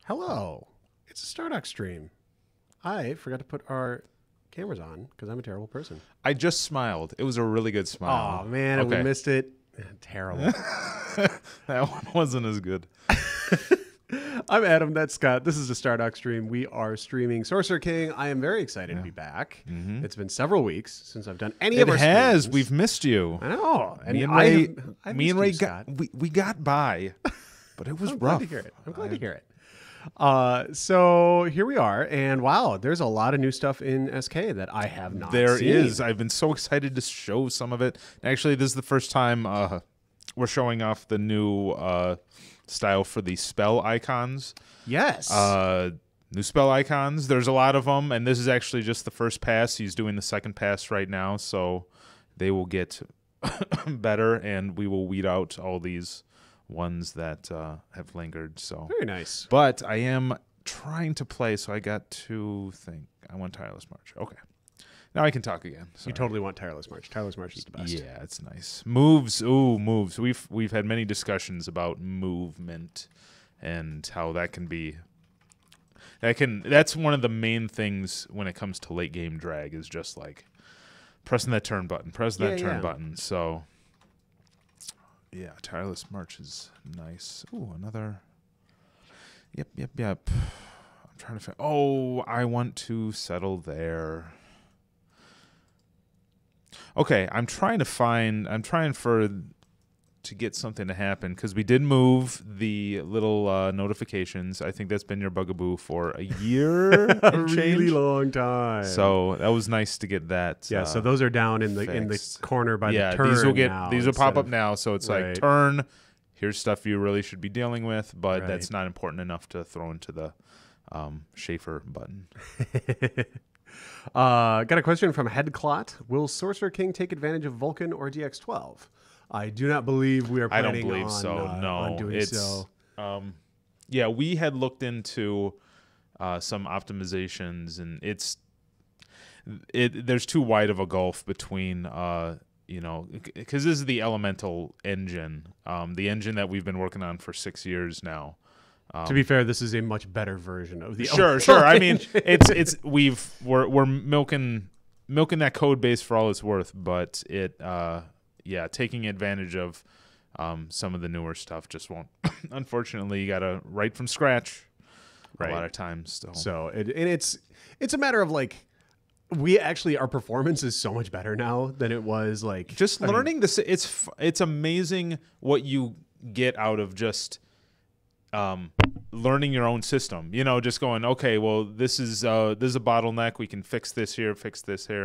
Hello. It's a Stardock stream. I forgot to put our cameras on because I'm a terrible person. I just smiled. It was a really good smile. Oh, man. We missed it. Terrible. That one wasn't as good. I'm Adam. That's Scott. This is a Stardock stream. We are streaming Sorcerer King. I am very excited to be back. It's been several weeks since I've done any of our streams. It has. We've missed you. I know. Me and Ray we got by, but it was I'm rough. Glad to hear it. I'm glad to hear it. So here we are, and wow, there's a lot of new stuff in SK that I have not seen. There is. I've been so excited to show some of it. Actually, this is the first time we're showing off the new style for the spell icons. Yes. New spell icons. There's a lot of them, and this is actually just the first pass. He's doing the second pass right now, so they will get better, and we will weed out all these ones that have lingered. So very nice. But I am trying to play, so I got to think. I want Tireless March. Okay. Now I can talk again. Sorry. You totally want Tireless March. Tireless March is the best. Yeah, it's nice. Moves. Ooh, moves. We've had many discussions about movement and how that can be. That's one of the main things when it comes to late game drag is just like pressing that turn button. Press that turn button. So yeah, Tireless March is nice. Ooh, another. Yep. I'm trying to. Oh, I want to settle there. Okay, I'm trying to get something to happen because we did move the little notifications. I think that's been your bugaboo for a year, a really long time. So that was nice to get that. Yeah, so those are down in the corner by the turn. These will pop up now. So it's like turn. Here's stuff you really should be dealing with, but that's not important enough to throw into the Schaefer button. Got a question from Headclot. Will Sorcerer King take advantage of Vulcan or DX12? I do not believe we are planning I don't believe on, so. No, on doing so. Yeah, we had looked into some optimizations, and there's too wide of a gulf between because this is the Elemental engine, the engine that we've been working on for 6 years now. To be fair, this is a much better version of the sure. I mean, we're milking that code base for all it's worth, but taking advantage of some of the newer stuff just won't. Unfortunately, you got to write from scratch a lot of times. So it's a matter of like our performance is so much better now than it was like just learning this. It's amazing what you get out of just. Learning your own system, just going, okay, well, this is a bottleneck. We can fix this here,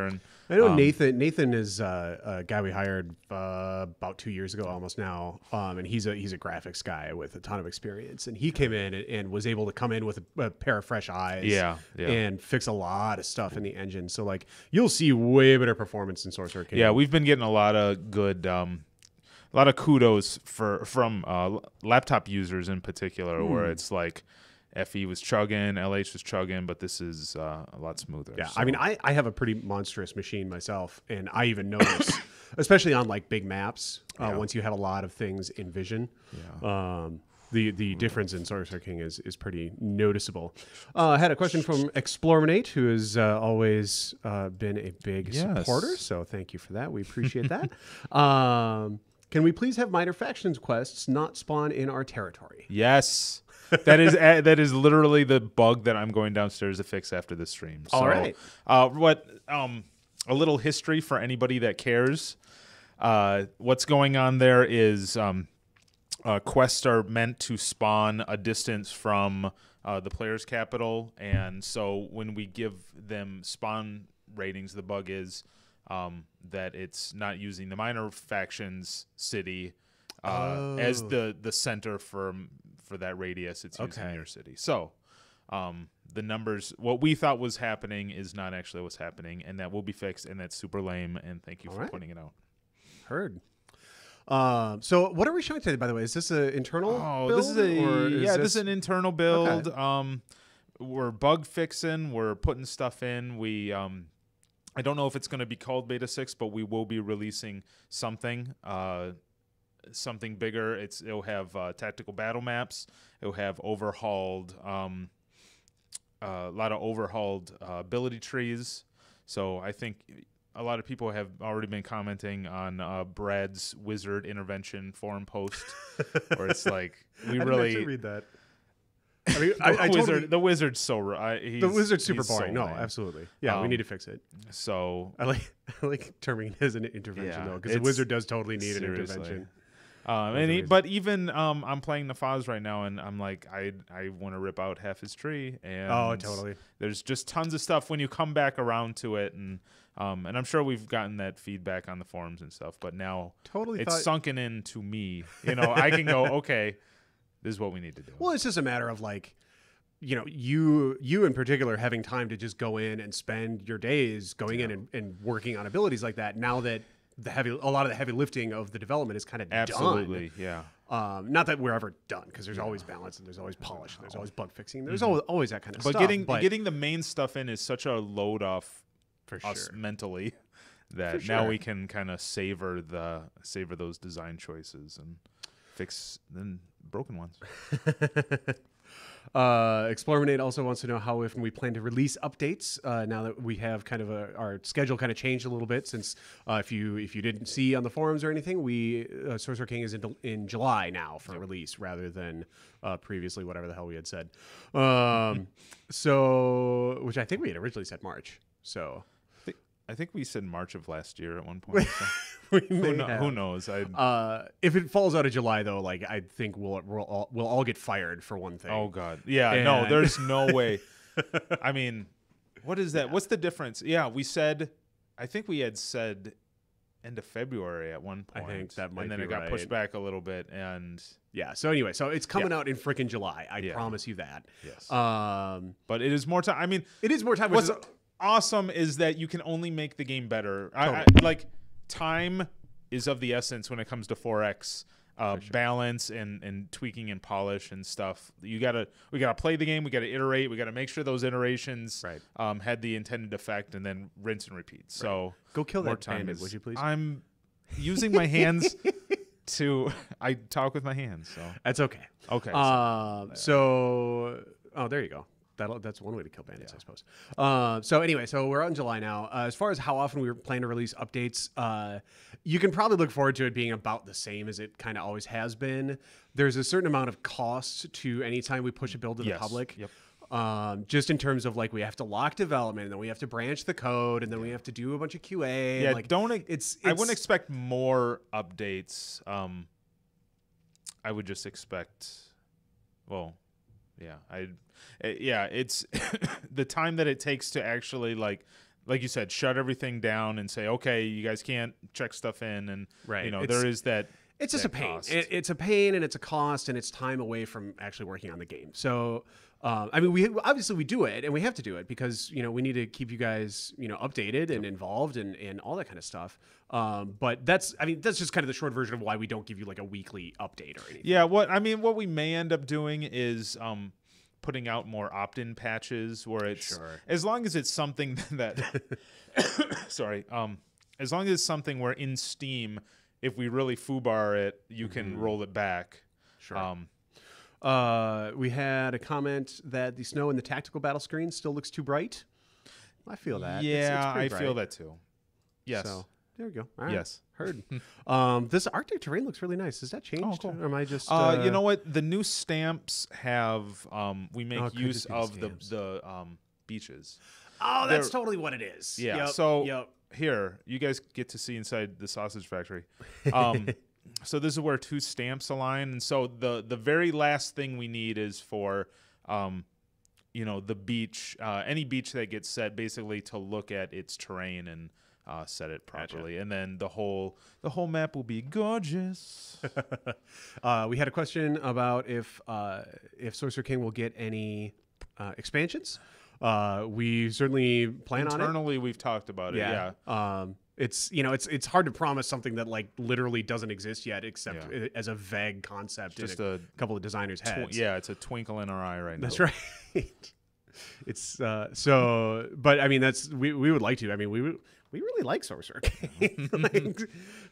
and I know Nathan is a guy we hired about 2 years ago, almost now, and he's a graphics guy with a ton of experience, and he came in and was able to come in with a pair of fresh eyes, and fix a lot of stuff in the engine. So like you'll see way better performance in Sorcerer King. Yeah, we've been getting a lot of good. A lot of kudos from laptop users in particular, where it's like FE was chugging, LH was chugging, but this is a lot smoother. Yeah, so. I mean, I have a pretty monstrous machine myself, and I even notice, especially on like big maps, once you have a lot of things in vision, the difference in Sorcerer King is pretty noticeable. I had a question from Explorminate, who has always been a big supporter, so thank you for that. We appreciate that. Can we please have minor factions quests not spawn in our territory? Yes. That is literally the bug that I'm going downstairs to fix after this stream. So, all right. A little history for anybody that cares. What's going on there is quests are meant to spawn a distance from the player's capital, and so when we give them spawn ratings, the bug is that it's not using the minor factions city as the center for that radius. It's using your city. So the numbers, what we thought was happening is not actually what's happening, and that will be fixed, and that's super lame, and thank you for pointing it out. Heard. So what are we showing today, by the way? Is this an internal build? This is an internal build. Okay. We're bug fixing. We're putting stuff in. I don't know if it's going to be called Beta 6, but we will be releasing something something bigger. It'll have tactical battle maps. It'll have overhauled a lot of overhauled ability trees. So I think a lot of people have already been commenting on Brad's wizard intervention forum post, where it's like I didn't actually read that. I mean, the wizard's so the wizard's super boring. So absolutely. Yeah, we need to fix it. So I like terming it as an intervention though, because the wizard does totally need an intervention. But even I'm playing the Foz right now, and I'm like, I want to rip out half his tree. And totally. There's just tons of stuff when you come back around to it, and I'm sure we've gotten that feedback on the forums and stuff. But now it's sunken into me. I can go, okay, this is what we need to do. Well, it's just a matter of like, you in particular having time to just go in and spend your days going in and working on abilities like that. Now that a lot of the heavy lifting of the development is kind of absolutely done. Yeah. Not that we're ever done, because there's always balance and there's always polish and there's always bug fixing. There's always that kind of stuff. But getting the main stuff in is such a load off for us mentally that now we can kind of savor those design choices and fix the broken ones. Explorminate also wants to know how often we plan to release updates now that we have kind of our schedule kind of changed a little bit, since if you didn't see on the forums or anything, Sorcerer King is in July now for release rather than previously whatever the hell we had said. So which I think we had originally said March. So I think we said March of last year at one point. So. Who knows? If it falls out of July, though, like I think we'll all get fired for one thing. Oh God, yeah, no, there's no way. I mean, what is that? Yeah. What's the difference? Yeah, I think we had said end of February at one point. I think that might, and then it got pushed back a little bit, and yeah. So anyway, so it's coming out in freaking July. I promise you that. Yes. But it is more time. I mean, it is more time. What's awesome is that you can only make the game better. Totally. Time is of the essence when it comes to 4X balance and tweaking and polish and stuff. We gotta play the game. We gotta iterate. We gotta make sure those iterations had the intended effect, and then rinse and repeat. So go kill that bandit, would you please? I'm using my hands I talk with my hands. So that's okay. Okay. There you go. That's one way to kill bandits, I suppose. So anyway, so we're out in July now. As far as how often we plan to release updates, you can probably look forward to it being about the same as it kind of always has been. There's a certain amount of cost to any time we push a build to the public. Yep. Just in terms of like we have to lock development, and then we have to branch the code, and then we have to do a bunch of QA. Yeah, like, I wouldn't expect more updates. I would just expect, it's the time that it takes to actually like you said, shut everything down and say, okay, you guys can't check stuff in, and there is that. It's just a pain. It's a pain, and it's a cost, and it's time away from actually working on the game. So, I mean, we do it, and we have to do it because we need to keep you guys updated and involved and all that kind of stuff. But that's just kind of the short version of why we don't give you like a weekly update or anything. Yeah, what we may end up doing is putting out more opt-in patches where it's as long as it's something that as long as it's something where in Steam, if we really foobar it, you can roll it back. Sure. We had a comment that the snow in the tactical battle screen still looks too bright. I feel that. Yeah, I feel that too. Yes. So there we go. All right. Yes. Heard. This Arctic terrain looks really nice. Has that changed? Oh, cool. Or am I just? You know what? The new stamps have. We make use of the beaches. Oh, that's totally what it is. Yeah. Here, you guys get to see inside the sausage factory. So this is where two stamps align, and so the very last thing we need is for, the beach, any beach that gets set, basically to look at its terrain and set it properly, and then the whole map will be gorgeous. We had a question about if Sorcerer King will get any expansions. We certainly plan on it. Internally, we've talked about it. Yeah. It's hard to promise something that like literally doesn't exist yet, except as a vague concept. Just in a couple of designers' heads. It's a twinkle in our eye right now. That's right. It's but I mean we would like to. I mean we really like Sorcerer King.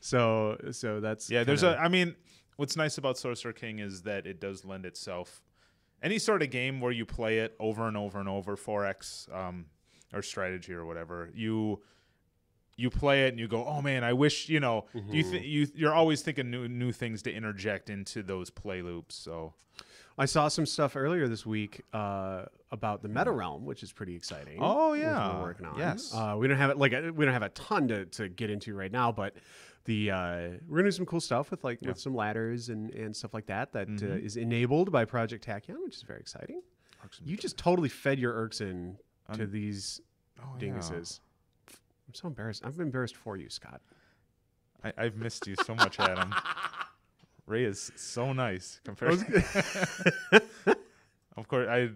So that's I mean, what's nice about Sorcerer King is that it does lend itself. Any sort of game where you play it over and over and over, 4X or strategy or whatever, you play it and you go, oh man, I wish, you're always thinking new things to interject into those play loops. So I saw some stuff earlier this week about the Meta Realm, which is pretty exciting. Oh yeah, we're working on. Yes, we don't have a ton to get into right now, but we're gonna do some cool stuff with with some ladders and stuff like that is enabled by Project Tachyon, which is very exciting. You just totally fed your Erkson to these dinguses. Yeah. I'm so embarrassed. I'm embarrassed for you, Scott. I've missed you so much, Adam. Ray is so nice compared Of course,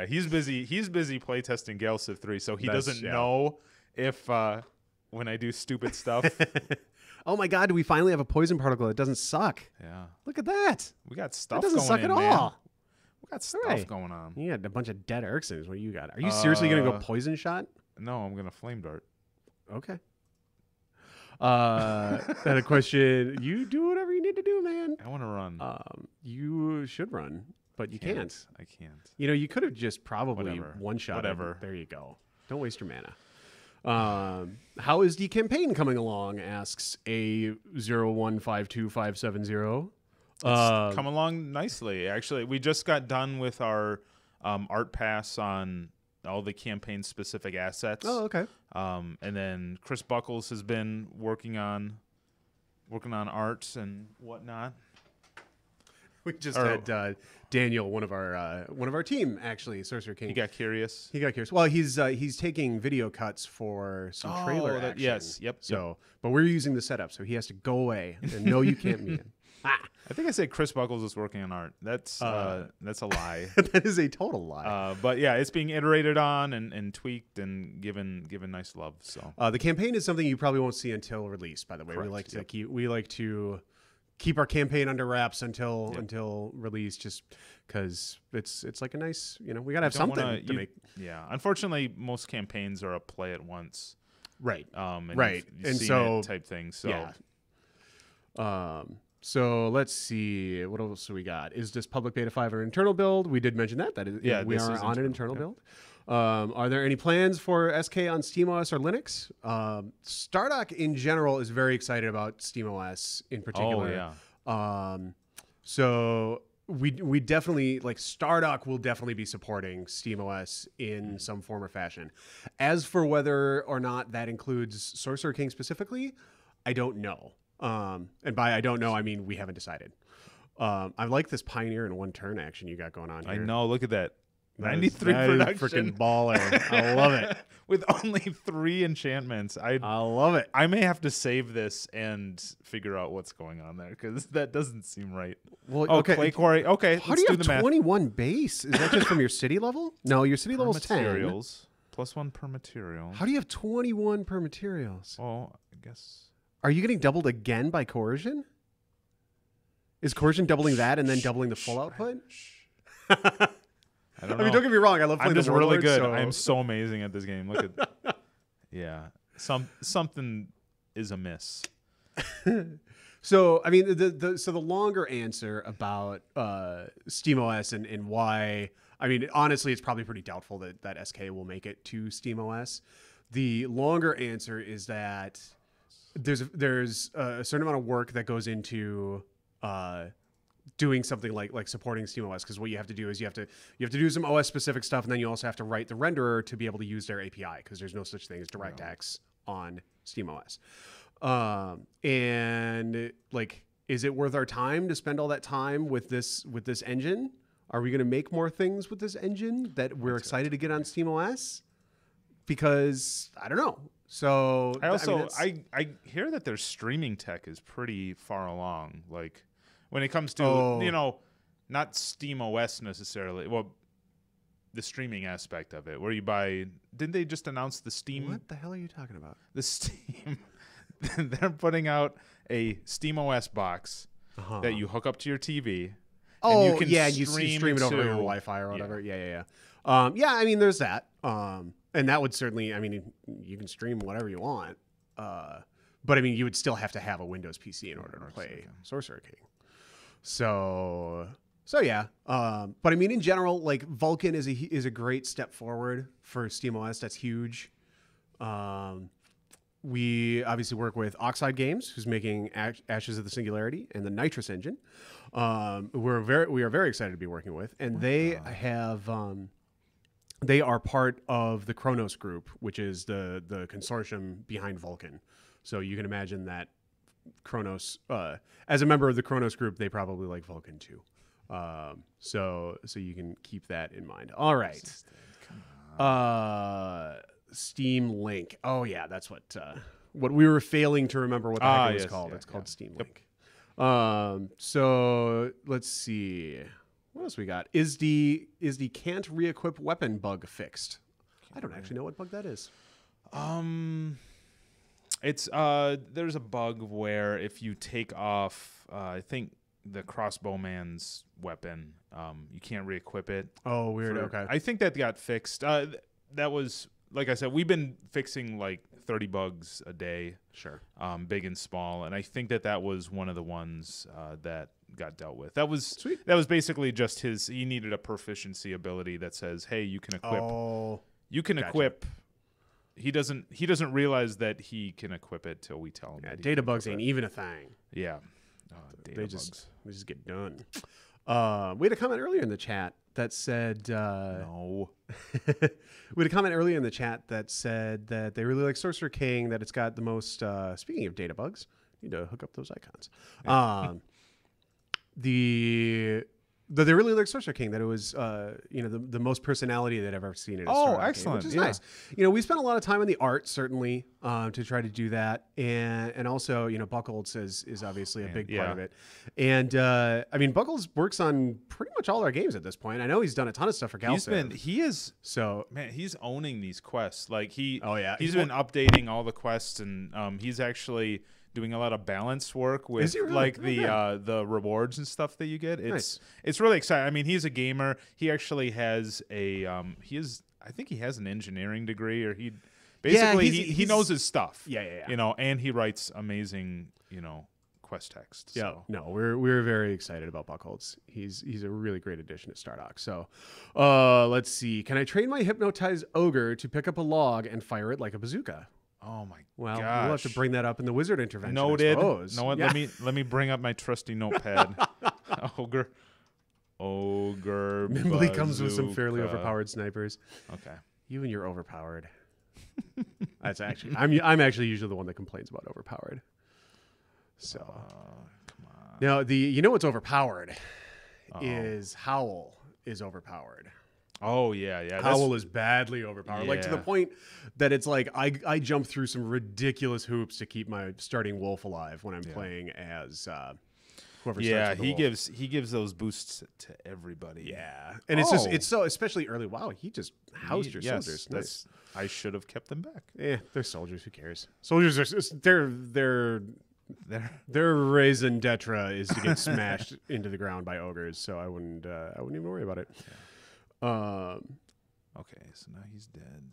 he's busy. He's busy playtesting Gale Civ 3, so he doesn't know if when I do stupid stuff. Oh my God! Do we finally have a poison particle that doesn't suck? Yeah. Look at that. We got stuff. That doesn't suck at all. Man. We got stuff going on. You got a bunch of dead Erksons. What do you got? Are you seriously gonna go poison shot? No, I'm gonna flame dart. Okay. Had a question. You do whatever you need to do, man. I want to run. You should run, but you can't. I can't. You could have just probably one shot. Whatever. There you go. Don't waste your mana. How is the campaign coming along? Asks A0152570. It's come along nicely. Actually, we just got done with our art pass on all the campaign specific assets. Oh, okay. And then Chris Buckles has been working on art and whatnot. We just had Daniel, one of our team, actually, Sorcerer King. He got curious. Well, he's taking video cuts for some trailer action. Yes. Yep. So, but we're using the setup, so he has to go away and no, you can't meet him. I think I said Chris Buckles is working on art. That's a lie. That is a total lie. But yeah, it's being iterated on and tweaked and given nice love. So the campaign is something you probably won't see until release. By the way, correct. we like to keep our campaign under wraps until release, just because it's like a nice, we gotta have something to make. Yeah, unfortunately, most campaigns are a play at once. Right. Right. And so type thing. So yeah. So let's see, what else do we got? Is this public beta 5 or internal build? We did mention that. We are on an internal build. Are there any plans for SK on SteamOS or Linux? Stardock in general is very excited about SteamOS in particular. Oh, yeah. So we definitely, Stardock will definitely be supporting SteamOS in some form or fashion. As for whether or not that includes Sorcerer King specifically, I don't know. And by I don't know, I mean we haven't decided. I like this pioneer in one turn action you got going on here. I know. Look at that. 93 production. Freaking baller. I love it. With only 3 enchantments. I love it. I may have to save this and figure out what's going on there because that doesn't seem right. Well, okay. Clay Quarry. Okay. How do you have 21 base? Is that just from your city level? No, your city level is 10. Materials. +1 per material. How do you have 21 per materials? Well, I guess. Are you getting doubled again by coercion? Is coercion doubling that and then doubling the full output? I don't know. I mean, don't get me wrong. I love playing I'm just the Warlord, really good. So. I'm so amazing at this game. Look at, yeah. Something is amiss. So, I mean, the longer answer about SteamOS and why. I mean, honestly, it's probably pretty doubtful that SK will make it to SteamOS. The longer answer is that there's a certain amount of work that goes into doing something like supporting SteamOS, because what you have to do is you have to do some OS specific stuff, and then you also have to write the renderer to be able to use their API, because there's no such thing as DirectX on SteamOS. And is it worth our time to spend all that time with this engine? Are we going to make more things with this engine that we're excited to get on SteamOS? Because I don't know. So I hear that their streaming tech is pretty far along. Like when it comes to not SteamOS necessarily. Well, the streaming aspect of it, where you buy. Didn't they just announce the Steam? What the hell are you talking about? The Steam. They're putting out a SteamOS box that you hook up to your TV. Oh, and you can you stream it over your Wi-Fi or whatever. Yeah. Yeah, I mean, there's that. And that would certainly, I mean, you can stream whatever you want. But I mean, you would still have to have a Windows PC in order to play Sorcerer King. So yeah. But I mean, in general, like Vulkan is a great step forward for SteamOS. That's huge. We obviously work with Oxide Games, who's making Ashes of the Singularity and the Nitrous engine. We are very excited to be working with, and they are part of the Kronos group, which is the consortium behind Vulkan. So you can imagine that Kronos, as a member of the Kronos group, they probably like Vulkan too. So you can keep that in mind. All right. Steam Link. Oh yeah, that's what we were failing to remember what the heck it was called. It's called Steam Link. So let's see. What else we got? Is the can't re-equip weapon bug fixed? I don't actually know what bug that is. It's there's a bug where if you take off I think the crossbowman's weapon, you can't re-equip it. Oh, weird. Okay. I think that got fixed. That was, like I said, we've been fixing like 30 bugs a day. Sure. Big and small, and I think that was one of the ones that got dealt with. That was sweet. That was basically just he needed a proficiency ability that says, "Hey, you can equip." Oh. You can equip. He doesn't realize that he can equip it till we tell him. Yeah, data bugs ain't even a thing. Yeah. They just get done. We had a comment earlier in the chat that said no. We had a comment earlier in the chat that said that they really like Sorcerer King, that it's got the most speaking of data bugs, need to hook up those icons. Yeah. That they really like Sorcerer King, that it was the most personality that I've ever seen in a Stardock game, excellent. which is nice. We spent a lot of time on the art, certainly, to try to do that. And also, Buckles is obviously a big part of it. And I mean, Buckles works on pretty much all our games at this point. I know he's done a ton of stuff for Galciv. He's owning these quests. Like he's been updating all the quests, and he's actually doing a lot of balance work with the rewards and stuff that you get. It's really exciting. I mean, he's a gamer. He actually has I think he has an engineering degree, or he knows his stuff. Yeah. And he writes amazing, quest text. Yeah. So. No, we're very excited about Buckholz. He's a really great addition to Stardock. So, let's see. Can I train my hypnotized ogre to pick up a log and fire it like a bazooka? Oh my Well, gosh. we'll have to bring that up in the wizard intervention. Noted. I suppose. Know what? Yeah. Let me bring up my trusty notepad. Ogre. Nimbly comes with some fairly overpowered snipers. Okay. You and you're overpowered. That's actually I'm actually usually the one that complains about overpowered. So come on. Now what's overpowered is Howl is overpowered. Oh yeah. Howl is badly overpowered, like to the point that it's like I jump through some ridiculous hoops to keep my starting wolf alive when I'm playing as whoever. starts with the wolf. he gives those boosts to everybody. Yeah, and it's so especially early. Wow, he just housed your soldiers. Nice. I should have kept them back. Yeah, they're soldiers. Who cares? Soldiers are their raison d'etre is to get smashed into the ground by ogres. So I wouldn't even worry about it. Yeah. Okay, so now he's dead.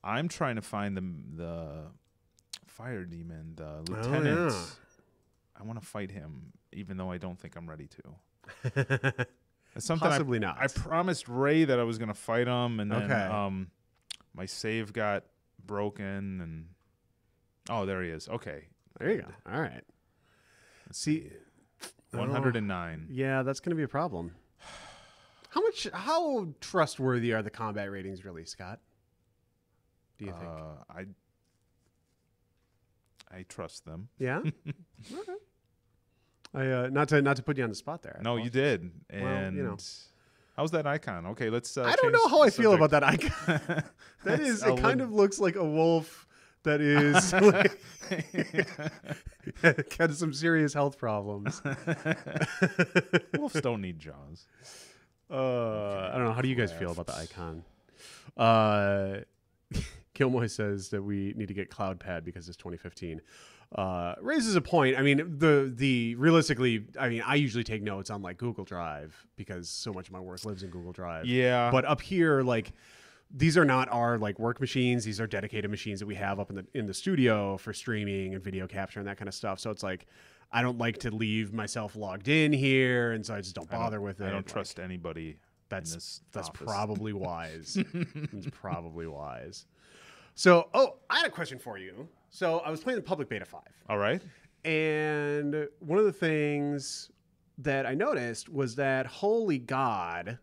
I'm trying to find the fire demon, the lieutenant. I want to fight him, even though I don't think I'm ready to. That's something Possibly not. I promised Ray that I was going to fight him, and then my save got broken, and there he is. Okay, there you go. All right. Let's see, 109. Yeah, that's going to be a problem. How trustworthy are the combat ratings really, Scott? Do you think? I trust them. Yeah. Okay. Not to put you on the spot there. No, you did. And how's that icon? Okay, let's. I don't know how I feel about that icon. That is. It kind of looks like a wolf that is got some serious health problems. Wolves don't need jaws. I don't know. How do you guys feel about the icon? Kilmoy says that we need to get CloudPad because it's 2015. raises a point. I mean, the realistically, I mean, I usually take notes on like Google Drive because so much of my work lives in Google Drive. Yeah. But up here, like, these are not our like work machines. These are dedicated machines that we have up in the studio for streaming and video capture and that kind of stuff. So it's like, I don't like to leave myself logged in here, and so I just don't bother with it. I don't trust anybody. That's office. probably wise. It's probably wise. So, I had a question for you. So I was playing the public beta 5. All right. And one of the things that I noticed was that, holy God,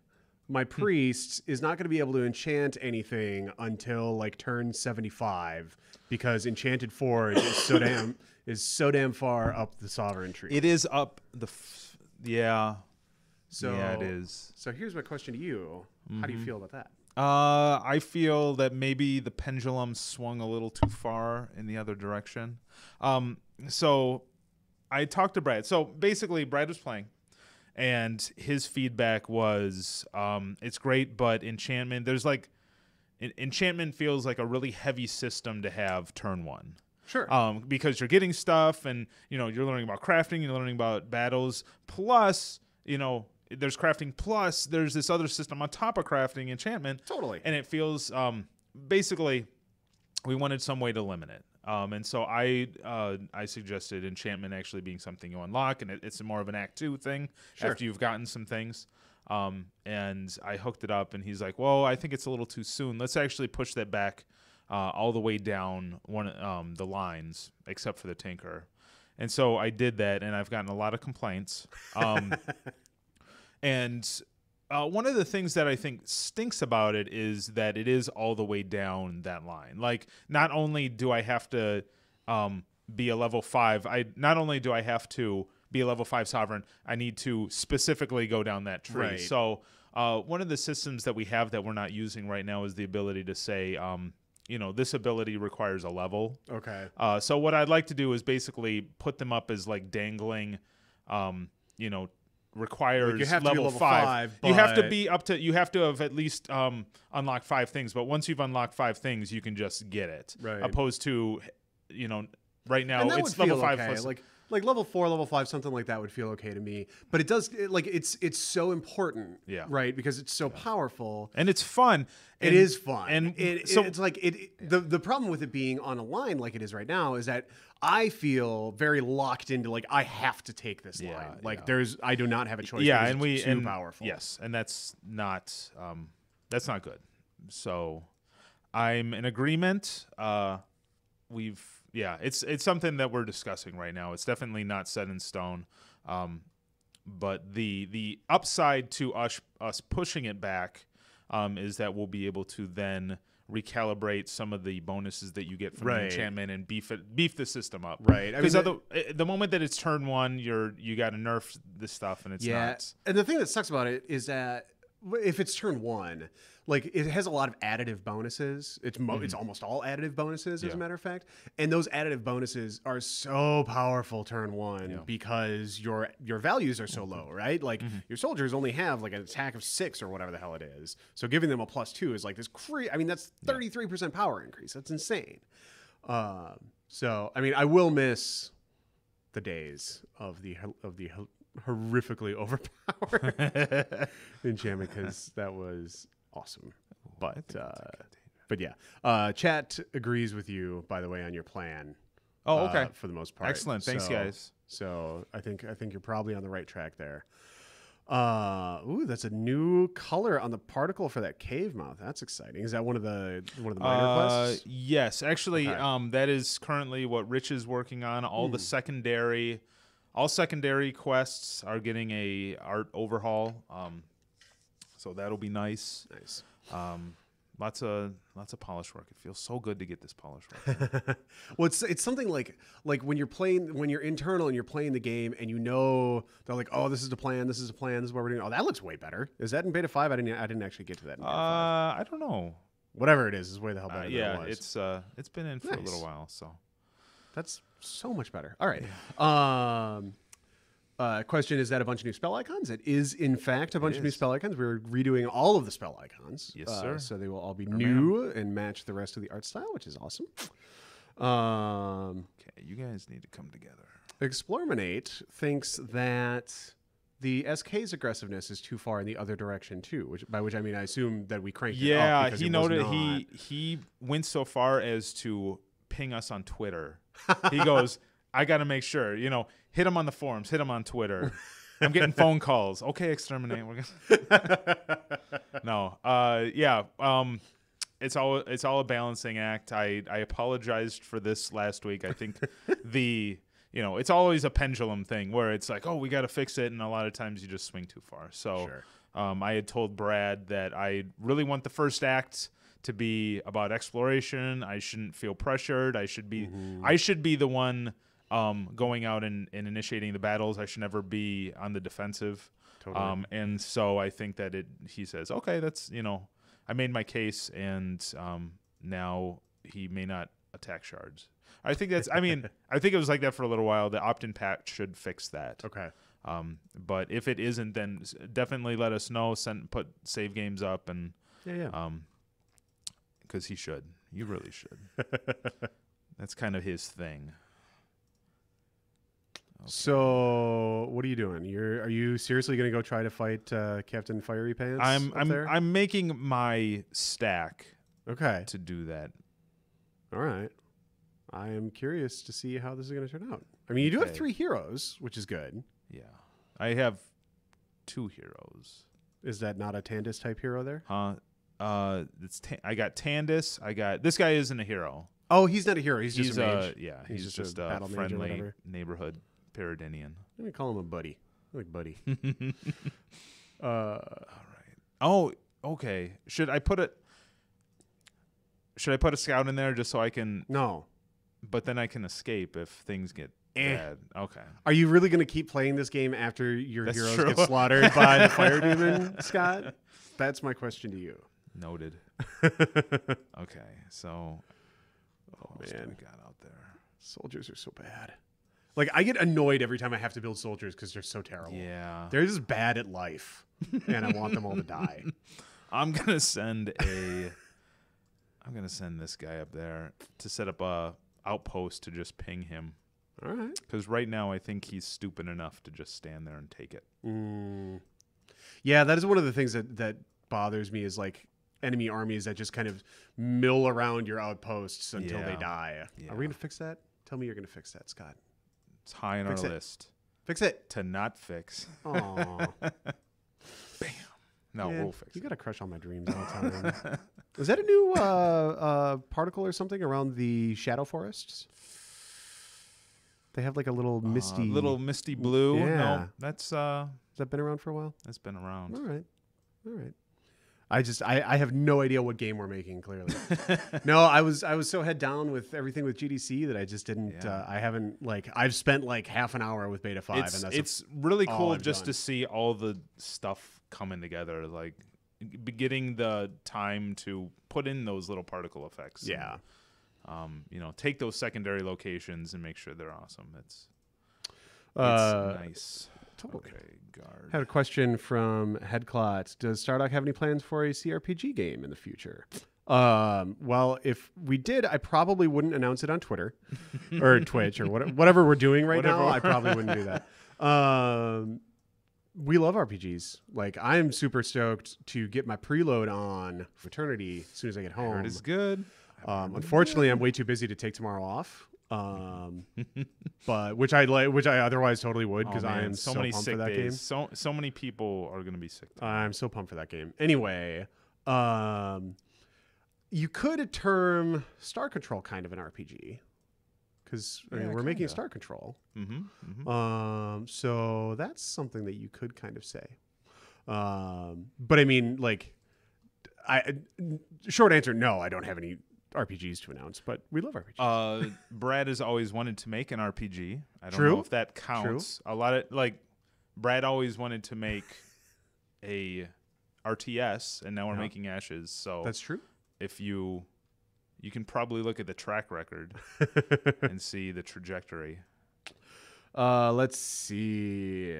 my priest is not going to be able to enchant anything until like turn 75 because Enchanted Forge is so damn far up the sovereign tree. It is up the yeah. So yeah, it is. So here's my question to you. How do you feel about that? I feel that maybe the pendulum swung a little too far in the other direction. So I talked to Brad. So basically, Brad was playing, and his feedback was, it's great, but enchantment, enchantment feels like a really heavy system to have turn 1. Sure. Because you're getting stuff, and you're learning about crafting, you're learning about battles, plus there's crafting, plus there's this other system on top of crafting, enchantment. Totally. And it feels basically we wanted some way to limit it. And so I suggested enchantment actually being something you unlock, and it's more of an Act 2 thing after you've gotten some things. And I hooked it up, and he's like, well, I think it's a little too soon. Let's actually push that back all the way down the lines, except for the Tinker. And so I did that, and I've gotten a lot of complaints. And one of the things that I think stinks about it is that it is all the way down that line. Like, not only do I have to be a level 5, not only do I have to be a level 5 sovereign, I need to specifically go down that tree. Right. So one of the systems that we have that we're not using right now is the ability to say, this ability requires a level. Okay. So what I'd like to do is basically put them up as like dangling, requires like you have level to be level 5. You have to be up to. You have to have at least unlocked 5 things. But once you've unlocked 5 things, you can just get it. Right. Opposed to, right now and that it's would feel level 5 okay. plus. Like level 4, level 5, something like that would feel okay to me. But it does it's so important. Yeah. Right. Because it's so powerful. And it's fun. It is fun. And it's like the problem with it being on a line like it is right now is that I feel very locked into like I have to take this line. Like I do not have a choice. Yeah, and it's too powerful. Yes, and that's not good. So I'm in agreement. It's something that we're discussing right now. It's definitely not set in stone. But the upside to us pushing it back is that we'll be able to then recalibrate some of the bonuses that you get from the enchantment and beef the system up. Right. Because the moment that it's turn 1, you got to nerf this stuff, and it's not. And the thing that sucks about it is that if it's turn 1, like it has a lot of additive bonuses. It's almost all additive bonuses, as a matter of fact. And those additive bonuses are so powerful turn 1 because your values are so low, right? Like your soldiers only have like an attack of 6 or whatever the hell it is. So giving them a +2 is like this that's 33% power increase. That's insane. So I mean, I will miss the days of the horrifically overpowered enchantment because that was awesome. But yeah, chat agrees with you, by the way, on your plan. Oh, okay. For the most part. Excellent. Thanks, guys. So I think you're probably on the right track there. That's a new color on the particle for that cave mouth. That's exciting. Is that one of the minor quests? Yes, actually, that is currently what Rich is working on. All secondary quests are getting a art overhaul. So that'll be nice. Nice. Lots of polish work. It feels so good to get this polish work. Well, it's something like when you're internal and you're playing the game and they're like, oh, this is the plan, this is the plan, this is what we're doing. Oh, that looks way better. Is that in beta 5? I didn't actually get to that in beta 5. I don't know. Whatever it is way the hell better than it was. It's been in for a little while, so that's so much better. All right. Question, is that a bunch of new spell icons? It is, in fact, a bunch of new spell icons. We're redoing all of the spell icons. Yes, sir. So they will all be new and match the rest of the art style, which is awesome. Okay, you guys need to come together. Explorminate thinks that the SK's aggressiveness is too far in the other direction too, by which I mean I assume that we cranked it up because he noted he went so far as to ping us on Twitter. He goes, I got to make sure, hit him on the forums, him on Twitter. I'm getting phone calls. Okay, Exterminate. We're gonna No. It's all a balancing act. I apologized for this last week. I think it's always a pendulum thing where it's like, oh, we got to fix it, and a lot of times you just swing too far. So Sure. I had told Brad that I really want the first act to be about exploration. I shouldn't feel pressured. I should be the one going out and initiating the battles. I should never be on the defensive. Totally. And so I think that he says, okay, that's, I made my case, and now he may not attack shards. I think I think it was like that for a little while. The opt-in patch should fix that. Okay. But if it isn't, then definitely let us know. Put save games up, and because he should. You really should. That's kind of his thing. Okay. So what are you doing? Are you seriously going to go try to fight Captain Fiery Pants? I'm making my stack. Okay. To do that. All right. I am curious to see how this is going to turn out. I mean, you do have 3 heroes, which is good. Yeah. I have 2 heroes. Is that not a Tandis type hero there? I got Tandis. This guy isn't a hero. Oh, he's not a hero. He's just a mage. He's just a friendly neighborhood Paradinian. Let me call him a buddy. I like buddy. All right. Oh, okay. Should I put a scout in there just so I can? No. But then I can escape if things get bad. Okay. Are you really going to keep playing this game after your heroes get slaughtered by the fire demon, Scott? That's my question to you. Noted. Okay, so what man, we got out there? Soldiers are so bad. Like, I get annoyed every time I have to build soldiers because they're so terrible. Yeah, they're just bad at life, and I want them all to die. I'm gonna send this guy up there to set up a outpost to just ping him. All right. Because right now I think he's stupid enough to just stand there and take it. Yeah, that is one of the things that bothers me is like enemy armies that just kind of mill around your outposts until they die. Yeah. Are we going to fix that? Tell me you're going to fix that, Scott. It's high on our list. Fix it. To not fix. Aw. Bam. No, we'll fix it. You got to crush all my dreams all the time. Is that a new particle or something around the shadow forests? They have like a little misty blue. Yeah. No, that's has that been around for a while? That's been around. All right. I have no idea what game we're making. Clearly, no. I was so head down with everything with GDC that I just didn't. I haven't I've spent like half an hour with Beta 5, and it's really cool just to see all the stuff coming together. Like getting the time to put in those little particle effects. Yeah. And, take those secondary locations and make sure they're awesome. It's nice. Totally. Okay, guard. Had a question from Headclot. Does Stardock have any plans for a CRPG game in the future? Well, if we did, I probably wouldn't announce it on Twitter or Twitch or whatever we're doing right now. I probably wouldn't do that. We love RPGs. Like, I'm super stoked to get my preload on Fraternity as soon as I get home. It is good. Unfortunately, I'm way too busy to take tomorrow off. But which I otherwise totally would because I am so many pumped for that game. So many people are going to be sick. I'm so pumped for that game. Anyway, you could term Star Control kind of an RPG because we're making Star Control. So that's something that you could kind of say. But I mean, short answer, no, I don't have any RPGs to announce, but we love RPGs. Brad has always wanted to make an RPG. I don't True. know if that counts. True. A lot of Brad always wanted to make a RTS, and now we're making Ashes. So that's true. If you can probably look at the track record and see the trajectory. Let's see.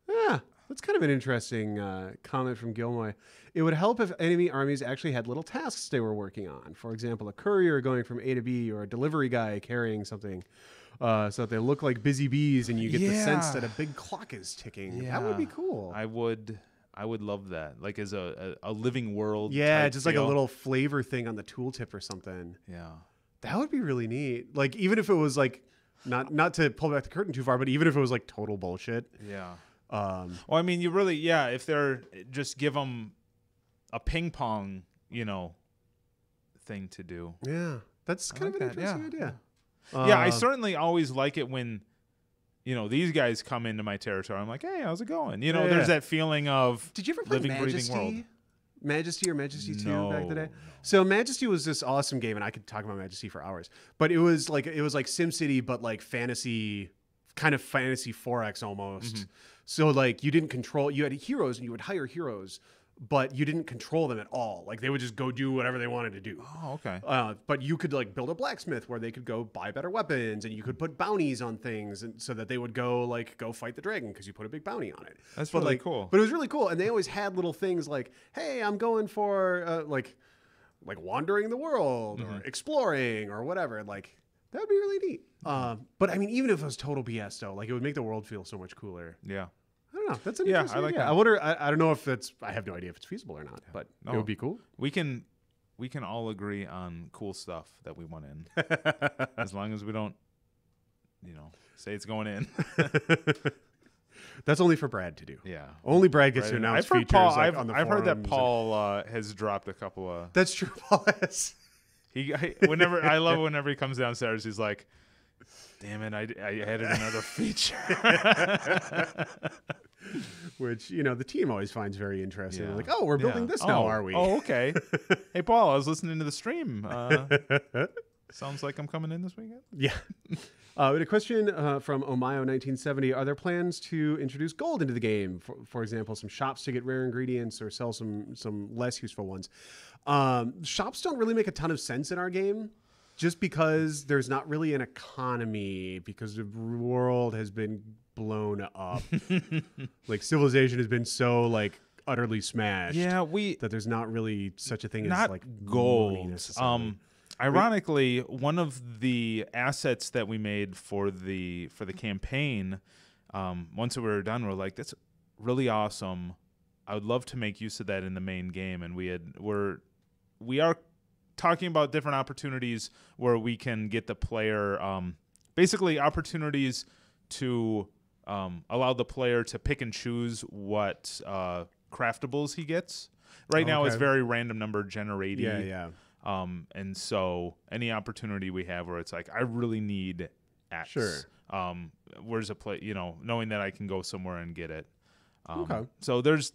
Yeah, That's kind of an interesting comment from Gilmoy. It would help if enemy armies actually had little tasks they were working on. For example, a courier going from A to B, or a delivery guy carrying something, so that they look like busy bees, and you get the sense that a big clock is ticking. Yeah. That would be cool. I would love that, like as a living world. Yeah, type just feel. like a little flavor thing on the tooltip or something. Yeah, that would be really neat. Like even if it was like not to pull back the curtain too far, but even if it was like total bullshit. Yeah. Well, I mean, you really, if they're just give them a ping pong, thing to do. Yeah, that's kind of an interesting idea. Yeah, I certainly always like it when, these guys come into my territory. I'm like, hey, how's it going? There's that feeling of Did you ever play living, Majesty? breathing world. Majesty or Majesty 2 back in the day? No. So Majesty was this awesome game, and I could talk about Majesty for hours. But it was like SimCity, but like fantasy, kind of fantasy 4X almost. Mm-hmm. So like you didn't control, you had heroes and you would hire heroes, but you didn't control them at all. Like they would just go do whatever they wanted to do. Oh, okay. But you could like build a blacksmith where they could go buy better weapons, and you could put bounties on things, and so that they would go fight the dragon because you put a big bounty on it. That's really cool. But it was really cool, and they always had little things like, hey, I'm going for like wandering the world or exploring or whatever. Like that would be really neat. But I mean, even if it was total BS though, like it would make the world feel so much cooler. Yeah. I don't know. That's an interesting I like idea. that. I wonder. I don't know if that's. I have no idea if it's feasible or not. But it would be cool. We can all agree on cool stuff that we want in, as long as we don't, say it's going in. That's only for Brad to do. Yeah. Only Brad gets to announce features on the I've heard that forums Paul has dropped a couple of. That's true. Paul has. I love whenever he comes downstairs, he's like, damn it, I added another feature. Which, the team always finds very interesting. Yeah. Like, oh, we're building this now, are we? Oh, okay. Hey, Paul, I was listening to the stream. Sounds like I'm coming in this weekend. Yeah. We had a question from Omayo1970. Are there plans to introduce gold into the game? For example, some shops to get rare ingredients or sell some less useful ones. Shops don't really make a ton of sense in our game, just because there's not really an economy, because the world has been blown up. Like civilization has been so utterly smashed. Yeah, that there's not really such a thing not as gold. Ironically, one of the assets that we made for the campaign, once we were done, we're like, that's really awesome. I would love to make use of that in the main game, and we are talking about different opportunities where we can get the player, basically opportunities to allow the player to pick and choose what craftables he gets. Right now, it's very random number generated. Yeah. And so any opportunity we have where it's like, I really need X. Sure. Where's a play? Knowing that I can go somewhere and get it. Okay. So there's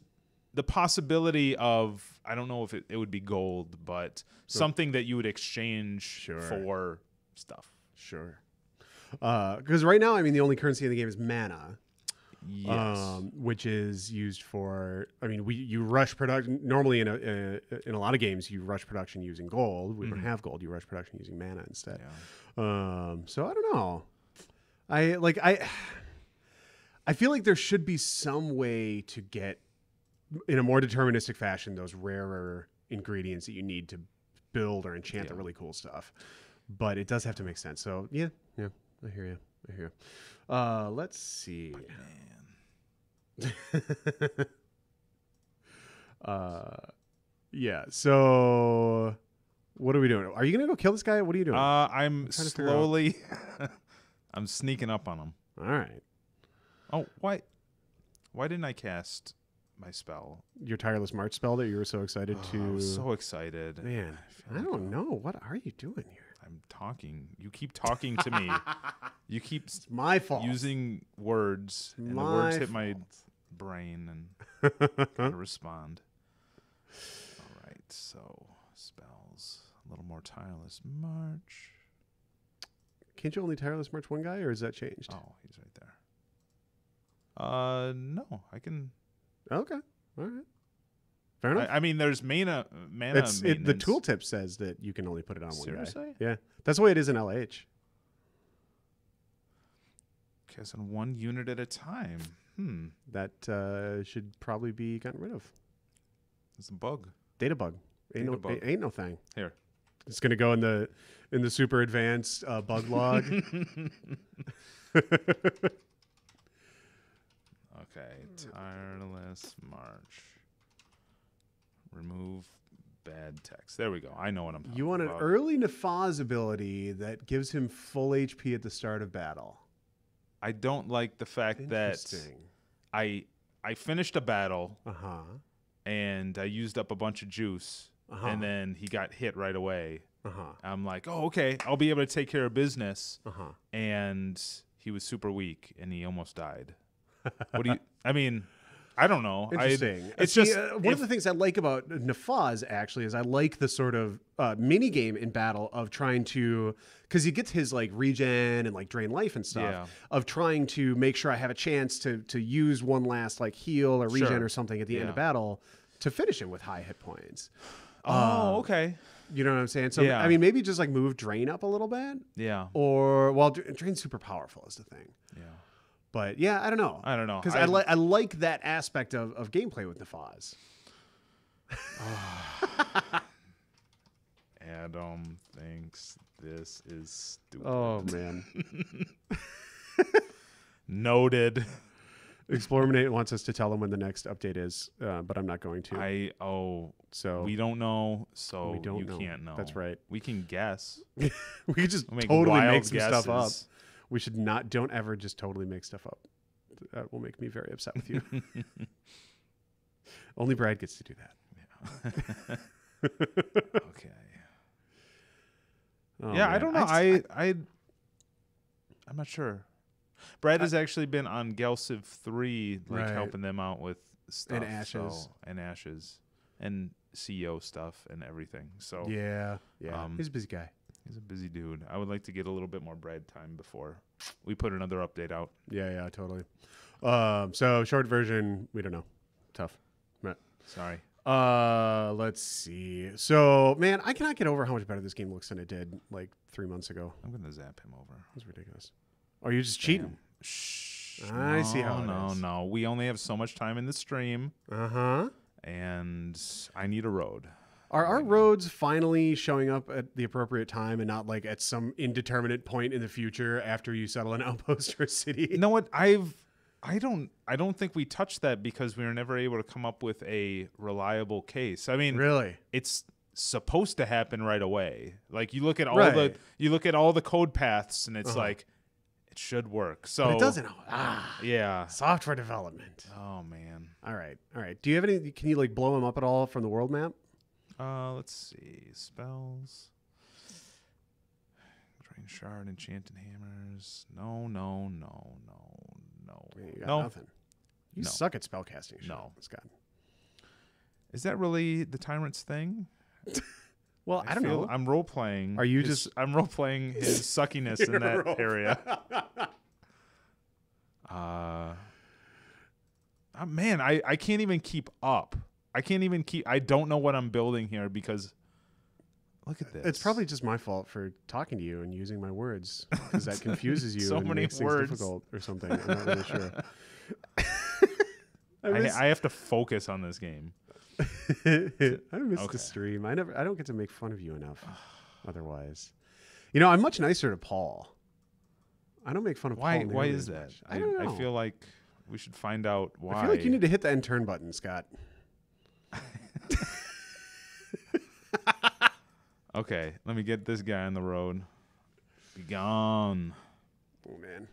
the possibility of, I don't know if it would be gold, but something that you would exchange for stuff. Sure. Because right now, I mean, the only currency in the game is mana. Yes. Which is used for. I mean, you rush production normally in a lot of games. You rush production using gold. We don't have gold. You rush production using mana instead. Yeah. So I don't know. I feel like there should be some way to get, in a more deterministic fashion, those rarer ingredients that you need to build or enchant the really cool stuff. But it does have to make sense. So yeah, I hear you. Let's see. Yeah. So what are we doing? Are you gonna go kill this guy? What are you doing? I'm slowly. I'm sneaking up on him. All right. Oh, why didn't I cast my spell? Your tireless march spell that you were so excited to. I was so excited. Man, I don't know. What are you doing here? I'm talking. You keep talking to me. You keep. It's my fault. Using words, and the words hit my brain, and gotta respond. All right, so spells. A little more tireless march. Can't you only tireless march one guy, or is that changed? Oh, he's right there. No, I can. Okay, all right. Fair enough. I mean, there's mana. The tooltip says that you can only put it on one Seriously? guy. Yeah, that's the way it is in LH. Cast on one unit at a time. That should probably be gotten rid of. It's a bug. Data bug. Ain't no thing. Here. It's gonna go in the super advanced bug log. Okay, tireless march. Remove bad text. There we go. I know what I'm talking about. You want an early Nafaz ability that gives him full HP at the start of battle. I don't like the fact that I finished a battle and I used up a bunch of juice and then he got hit right away. I'm like, oh, okay, I'll be able to take care of business. And he was super weak and he almost died. What do you? I mean, I don't know. Interesting. It's just one of the things I like about Nafaz actually is I like the sort of mini game in battle of trying to, because he gets his like regen and like drain life and stuff, of trying to make sure I have a chance to use one last like heal or regen or something at the end of battle to finish him with high hit points. Oh, okay. You know what I'm saying? So I mean, maybe just like move drain up a little bit. Yeah. Or drain's super powerful is the thing. Yeah. But yeah, I don't know. Because I like that aspect of gameplay with Nafaz. Adam thinks this is stupid. Oh man. Noted. Explorminate wants us to tell him when the next update is, but I'm not going to. So we don't know, so you can't know. That's right. We can guess. We could just we'll totally make some guesses. stuff up. We should not. Don't ever just totally make stuff up. That will make me very upset with you. Only Brad gets to do that. Yeah. Okay. Oh, yeah, man. I don't know. I'm not sure. Brad has actually been on Gelsiv 3, like helping them out with stuff and Ashes and CEO stuff and everything. So yeah. He's a busy guy. He's a busy dude. I would like to get a little bit more Brad time before we put another update out. Yeah, totally. So short version, we don't know. Tough. Right. Sorry. Let's see. So, man, I cannot get over how much better this game looks than it did like 3 months ago. I'm gonna zap him over. That's ridiculous. Oh, you're just cheating. Shh. I see how it is. No. We only have so much time in the stream. And I need a road. Are our roads finally showing up at the appropriate time and not like at some indeterminate point in the future after you settle an outpost or a city? You know what? I don't think we touched that because we were never able to come up with a reliable case. I mean, really, it's supposed to happen right away. Like you look at all the code paths and it's like it should work. So but it doesn't. Yeah. Software development. Oh man. All right. Do you have any? Can you like blow them up at all from the world map? Let's see. Spells. Drain Shard, Enchanted Hammers. No. You got nothing. You suck at spellcasting. No. Scott. Is that really the Tyrant's thing? Well, I don't know. I'm role playing. I'm role playing his suckiness in that area. Man, I can't even keep up. I don't know what I'm building here because look at this. It's probably just my fault for talking to you and using my words because that confuses you. So and many makes words. things difficult or something. I'm not really sure. I have to focus on this game. I miss the stream. I don't get to make fun of you enough. Otherwise, I'm much nicer to Paul. I don't make fun of Paul. Why is that? Much. I don't know. I feel like we should find out why. I feel like you need to hit the end turn button, Scott. Okay, let me get this guy on the road. Be gone. Oh man.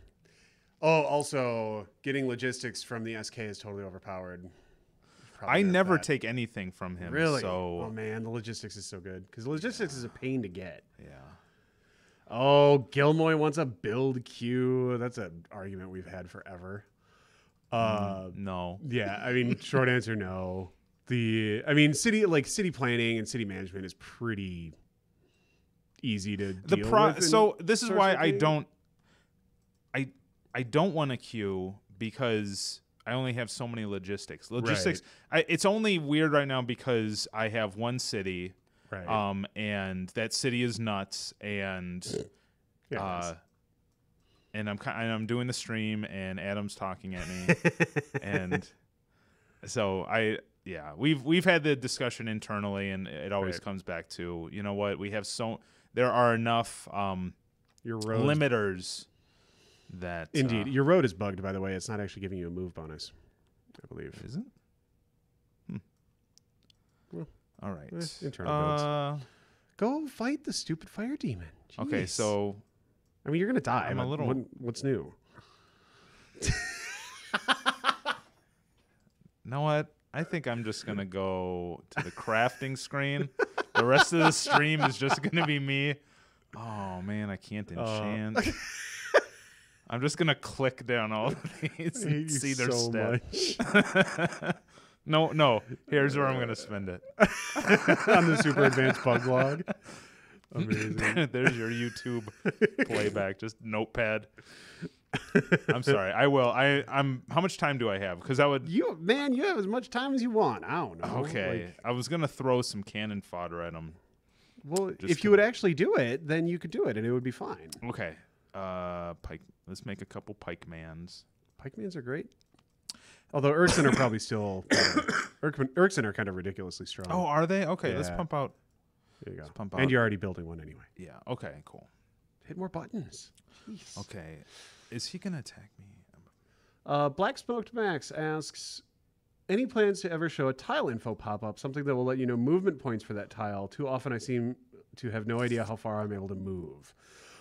Oh, also getting logistics from the SK is totally overpowered. I never take anything from him. Really? So. Oh man, the logistics is so good because logistics is a pain to get. Yeah. Oh, Gilmoy wants a build queue. That's an argument we've had forever. No. Yeah, I mean, short answer, no. City planning and city management is pretty easy to deal with. So this is why I don't want to queue because I only have so many logistics. It's only weird right now because I have one city, right? And that city is nuts, and and I'm doing the stream, and Adam's talking at me, and so we've had the discussion internally, and it always comes back to, you know what, there are enough your limiters that indeed your road is bugged. By the way, it's not actually giving you a move bonus, I believe. Is it? Well, all right. Internal builds. Go fight the stupid fire demon. Jeez. Okay, so I mean, you're gonna die. I'm a little. What's new? You know what? I think I'm just gonna go to the crafting screen. The rest of the stream is just gonna be me. Oh man, I can't enchant. I'm just gonna click down all of these and see their stats. No. Here's where I'm gonna spend it. On the super advanced bug log. Amazing. There's your YouTube playback. Just notepad. I'm sorry. I will. I'm. How much time do I have? Because I would. You have as much time as you want. I don't know. Okay. I was gonna throw some cannon fodder at them. Well, if you would actually do it, then you could do it, and it would be fine. Okay. Pike. Let's make a couple pikemans. Pikemans are great. Although Urkson are probably still better. Urkson are kind of ridiculously strong. Oh, are they? Okay. Yeah. Let's pump out. There you go. Pump out. And you're already building one anyway. Yeah. Okay. Cool. Hit more buttons. Jeez. Okay. Is he gonna attack me? Black Smoked Max asks, any plans to ever show a tile info pop up, something that will let you know movement points for that tile? Too often I seem to have no idea how far I'm able to move.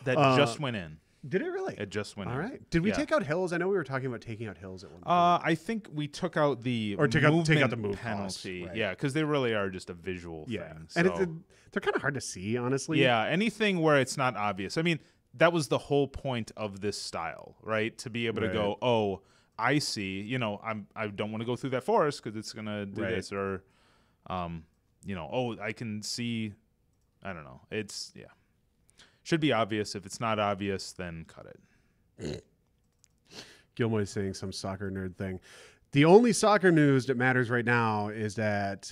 That just went in. Did it really? It just went in. All right. Did we take out hills? I know we were talking about taking out hills at one point. I think we took out the take out the move penalty. cost, right. Yeah, because they really are just a visual thing. So. And they're kind of hard to see, honestly. Yeah, anything where it's not obvious. I mean, that was the whole point of this style, right? To be able to go, oh, I see. You know, I don't want to go through that forest because it's gonna do this, or, oh, I can see. I don't know. It's should be obvious. If it's not obvious, then cut it. Gilmoy is saying some soccer nerd thing. The only soccer news that matters right now is that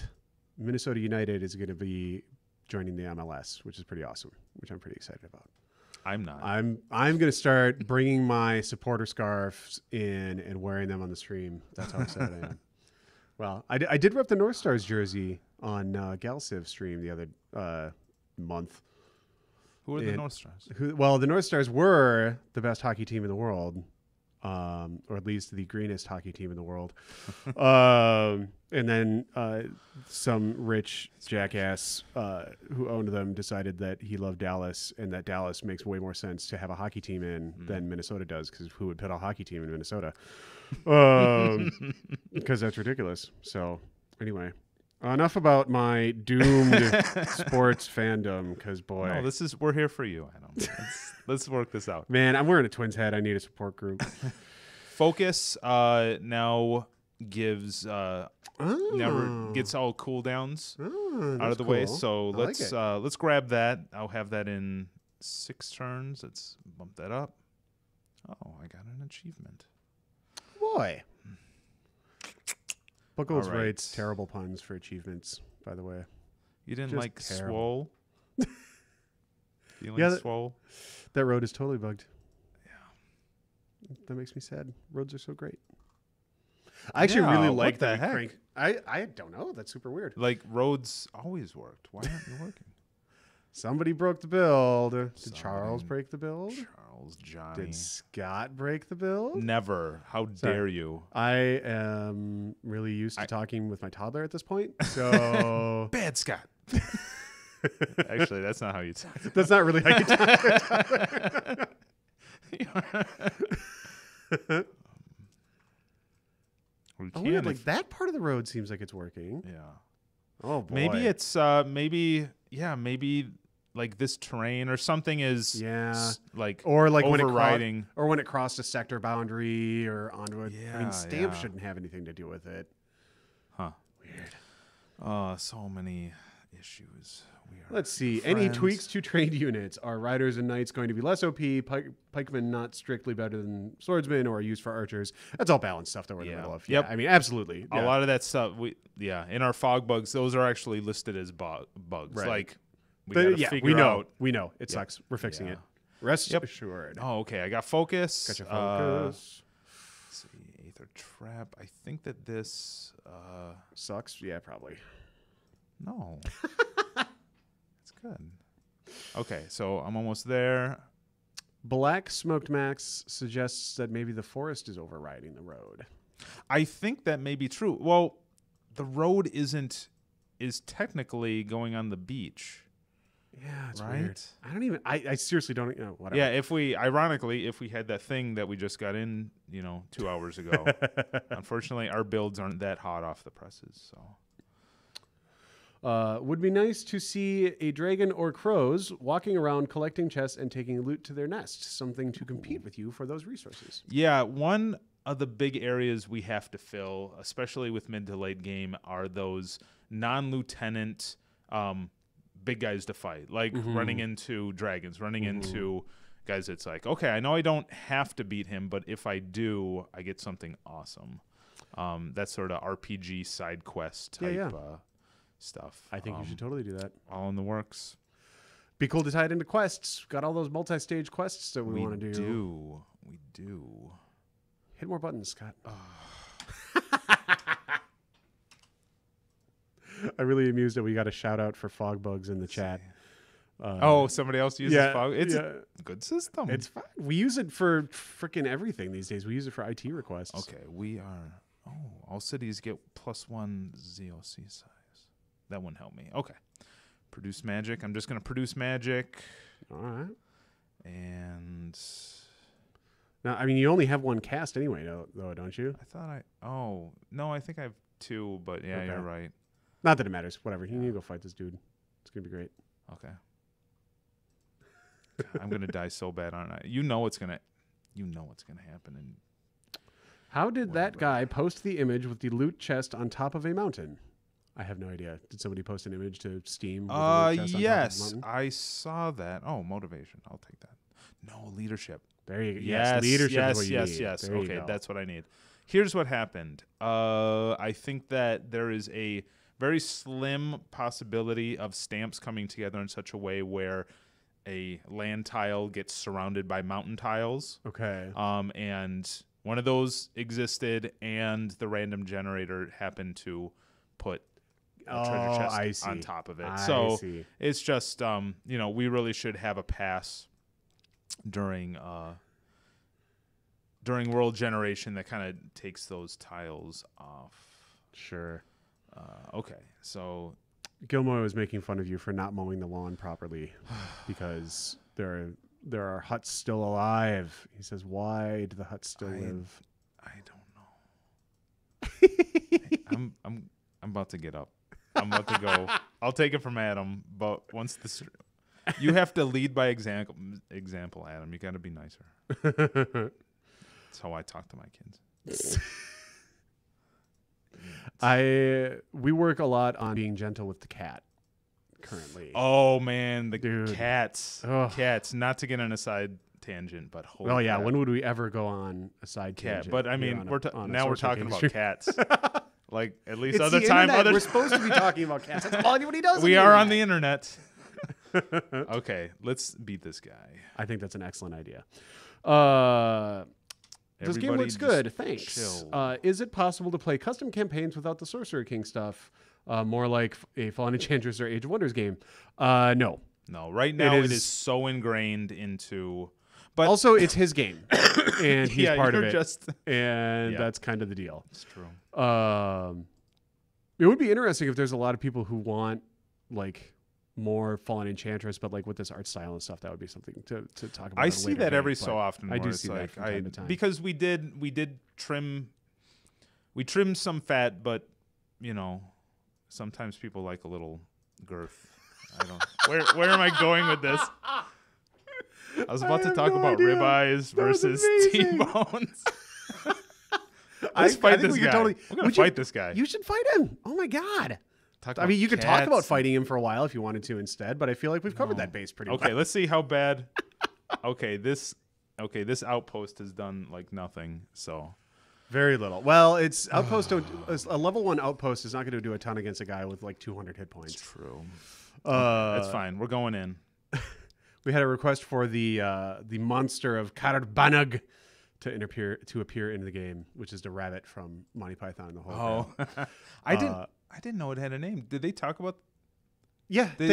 Minnesota United is going to be joining the MLS, which is pretty awesome, which I'm pretty excited about. I'm not. I'm going to start bringing my supporter scarves in and wearing them on the stream. That's how excited I am. Well, I did rep the North Stars jersey on Galciv stream the other month. Who are the North Stars? Well, the North Stars were the best hockey team in the world, or at least the greenest hockey team in the world. And then some rich jackass who owned them decided that he loved Dallas and that Dallas makes way more sense to have a hockey team in than Minnesota does, because who would put a hockey team in Minnesota? Because that's ridiculous. So anyway. Enough about my doomed sports fandom, because boy, no, we're here for you, Adam. Let's work this out. Man, I'm wearing a Twins hat. I need a support group. Focus now gives never gets all cooldowns out of the way. So let's grab that. I'll have that in 6 turns. Let's bump that up. Oh, I got an achievement. Boy. Buckles writes terrible puns for achievements, by the way. You didn't Just like terrible. swole? Feeling swole? That road is totally bugged. Yeah. That makes me sad. Roads are so great. I actually really like that. Crank. I don't know. That's super weird. Like, roads always worked. Why aren't you working? Somebody broke the build. Did Charles break the build? Charles, Johnny. Did Scott break the build? Never. How dare you? I am really used to talking with my toddler at this point. So bad Scott. Actually, that's not how you talk. That's not really how you talk to a toddler. Like that part of the road seems like it's working. Yeah. Oh boy. Maybe it's maybe like this terrain or something is like overriding, or when it crossed a sector boundary or onto it. Yeah, I mean, stamps shouldn't have anything to do with it. Huh. Weird. So many issues. Let's see. Friends. Any tweaks to trained units? Are riders and knights going to be less OP? Pikemen not strictly better than swordsmen, or used for archers? That's all balanced stuff that we're in the middle of. Yep. Yeah, I mean, absolutely. A lot of that stuff. In our fog bugs, those are actually listed as bugs. Right. Like we gotta figure out. We know it sucks. We're fixing it. Rest assured. Oh, okay. I got focus. Got your focus. Let's see, Aether Trap. I think that this sucks. Yeah, probably. No. It's good. Okay, so I'm almost there. Black Smoked Max suggests that maybe the forest is overriding the road. I think that may be true. Well, the road is technically going on the beach. Yeah, it's right? weird. I don't even. I seriously don't. Whatever. Yeah, if we had that thing that we just got in, 2 hours ago. Unfortunately, our builds aren't that hot off the presses. So, would be nice to see a dragon or crows walking around collecting chests and taking loot to their nests. Something to compete with you for those resources. Yeah, one of the big areas we have to fill, especially with mid to late game, are those non-lieutenant big guys to fight, like running into dragons, running into guys. It's like, okay, I know I don't have to beat him, but if I do, I get something awesome. That sort of RPG side quest type stuff. I think you should totally do that. All in the works. Be cool to tie it into quests. Got all those multi-stage quests that we want to do. We do. Hit more buttons, Scott. I'm really amused that we got a shout out for fog bugs in the chat. Somebody else uses fog. It's a good system. It's fine. We use it for freaking everything these days. We use it for IT requests. Okay, we are. All cities get +1 ZOC size. That wouldn't help me. Okay. Produce magic. I'm just going to produce magic. All right. And now, I mean, you only have one cast anyway, though, don't you? I thought no, I think I have 2, but yeah, Okay. You're right. Not that it matters. Whatever. You need to go fight this dude. It's going to be great. Okay. God, I'm going to die so bad, aren't I? You know what's going to happen. And how did that guy post the image with the loot chest on top of a mountain? I have no idea. Did somebody post an image to Steam? With the loot chest on top of a mountain? I saw that. Oh, motivation. I'll take that. No, leadership. There you go. Yes, leadership is what you need. Yes. There you Okay, go. that's what I need. Here's what happened. I think that there is a very slim possibility of stamps coming together in such a way where a land tile gets surrounded by mountain tiles. Okay. And one of those existed, and the random generator happened to put a treasure chest on top of it. So it's just, we really should have a pass during world generation that kind of takes those tiles off. Sure. Okay, so Gilmore was making fun of you for not mowing the lawn properly because there are huts still alive. He says, "Why do the huts still live?" I don't know. I'm about to get up. I'm about to go. I'll take it from Adam, but once this, you have to lead by example, Adam. You got to be nicer. That's how I talk to my kids. We work a lot on being gentle with the cat currently. Oh man, the Dude. cats. Ugh. Cats. Not to get on a side tangent, but holy Well, yeah. crap. When would we ever go on a side cat? tangent? But I here mean, on we're Sorcerer talking King about stream? cats. Like at least It's other the time, internet. We're supposed to be talking about cats. That's all anybody does. we are on the internet. Okay, let's beat this guy. I think that's an excellent idea. This Everybody game looks just good. Thanks. chill. Is it possible to play custom campaigns without the Sorcerer King stuff? More like a Fallen Enchantress or Age of Wonders game? No. No, right now it is- is so ingrained into. But Also, it's his game, and he's yeah, part of you're it, just. and Yeah. that's kind of the deal. It's true. It would be interesting if there's a lot of people who want like more Fallen Enchantress, but like with this art style and stuff, that would be something to talk about. I at a see later that date, every but so often. I where do it's see like, that from time to time. because we did trim. We trimmed some fat, but sometimes people like a little girth. I don't. Where am I going with this? I was about to talk about ribeyes versus T-bones. Let's fight this guy. We're gonna fight this guy. You should fight him. Oh my god. Talk I mean, you could talk cats. about fighting him for a while if you wanted to instead, but I feel like we've covered that base pretty well. Okay, let's see how bad. This outpost has done like nothing. So Very little. Well, it's outpost. A level 1 outpost is not going to do a ton against a guy with like 200 hit points. true. That's fine. We're going in. We had a request for the monster of Carbanag to appear in the game, which is the rabbit from Monty Python and the Holy Grail. I didn't know it had a name. Did they talk about? Yeah, they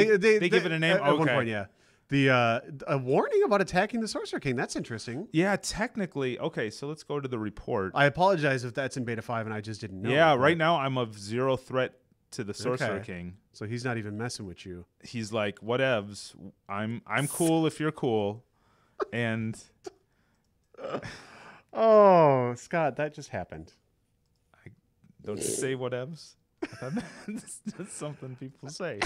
give it a name at one point. Yeah, a warning about attacking the Sorcerer King. That's interesting. Yeah, technically. Okay, so let's go to the report. I apologize if that's in beta 5 and I just didn't know. Yeah, right now I'm of 0 threat to the Sorcerer King. So he's not even messing with you. He's like, whatevs. I'm cool if you're cool. And oh, Scott, that just happened. I don't say whatevs. That's something people say.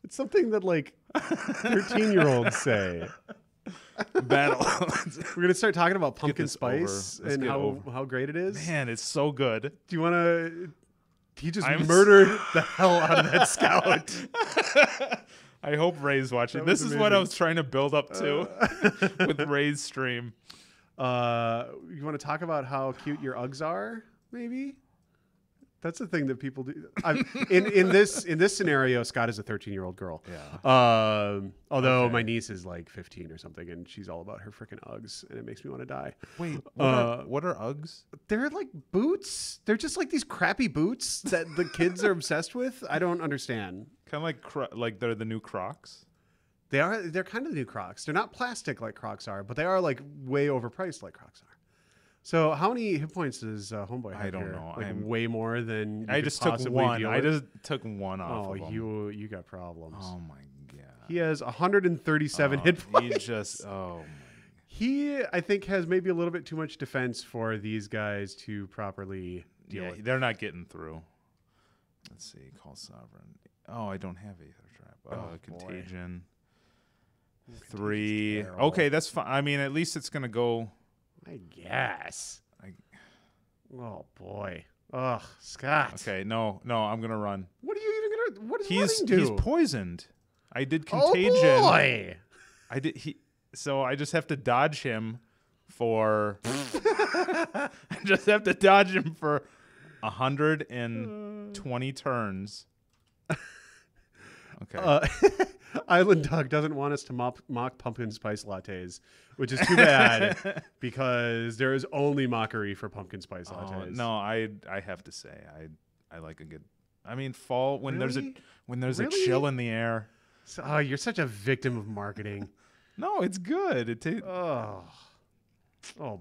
It's something that like 13-year-olds say. Battle. We're gonna start talking about pumpkin spice and how great it is. Man, it's so good. Do you want to? He just murdered the hell out of that scout. I hope Ray's watching. This is what I was trying to build up to with Ray's stream. You want to talk about how cute your Uggs are? Maybe. That's the thing that people do. In this scenario, Scott is a 13-year-old girl. Yeah. Although my niece is like 15 or something, and she's all about her freaking Uggs, and it makes me want to die. Wait, what are Uggs? They're like boots. They're just like these crappy boots that the kids are obsessed with. I don't understand. Kind of like they're the new Crocs. They are. They're kind of the new Crocs. They're not plastic like Crocs are, but they are like way overpriced like Crocs are. So how many hit points does Homeboy have? I don't know. Like way more than I just took one. I just took one off. Oh, of him. You got problems. Oh my god. He has 137 hit points. He just my. He I think has maybe a little bit too much defense for these guys to properly deal with. They're not getting through. Let's see. Call Sovereign. Oh, I don't have Aether Trap. Contagion. 3. Okay, that's fine. I mean, at least it's gonna go. I guess. Oh boy. Ugh, Scott. Okay, no, I'm gonna run. What are you even gonna? What does running do? He's poisoned. I did contagion. Oh boy. I did. So I just have to dodge him for. I just have to dodge him for 120 turns. Okay. Island Dog doesn't want us to mock pumpkin spice lattes, which is too bad because there is only mockery for pumpkin spice lattes. No, I have to say I like a good. I mean, fall when there's a chill in the air. So, you're such a victim of marketing. No, it's good. Oh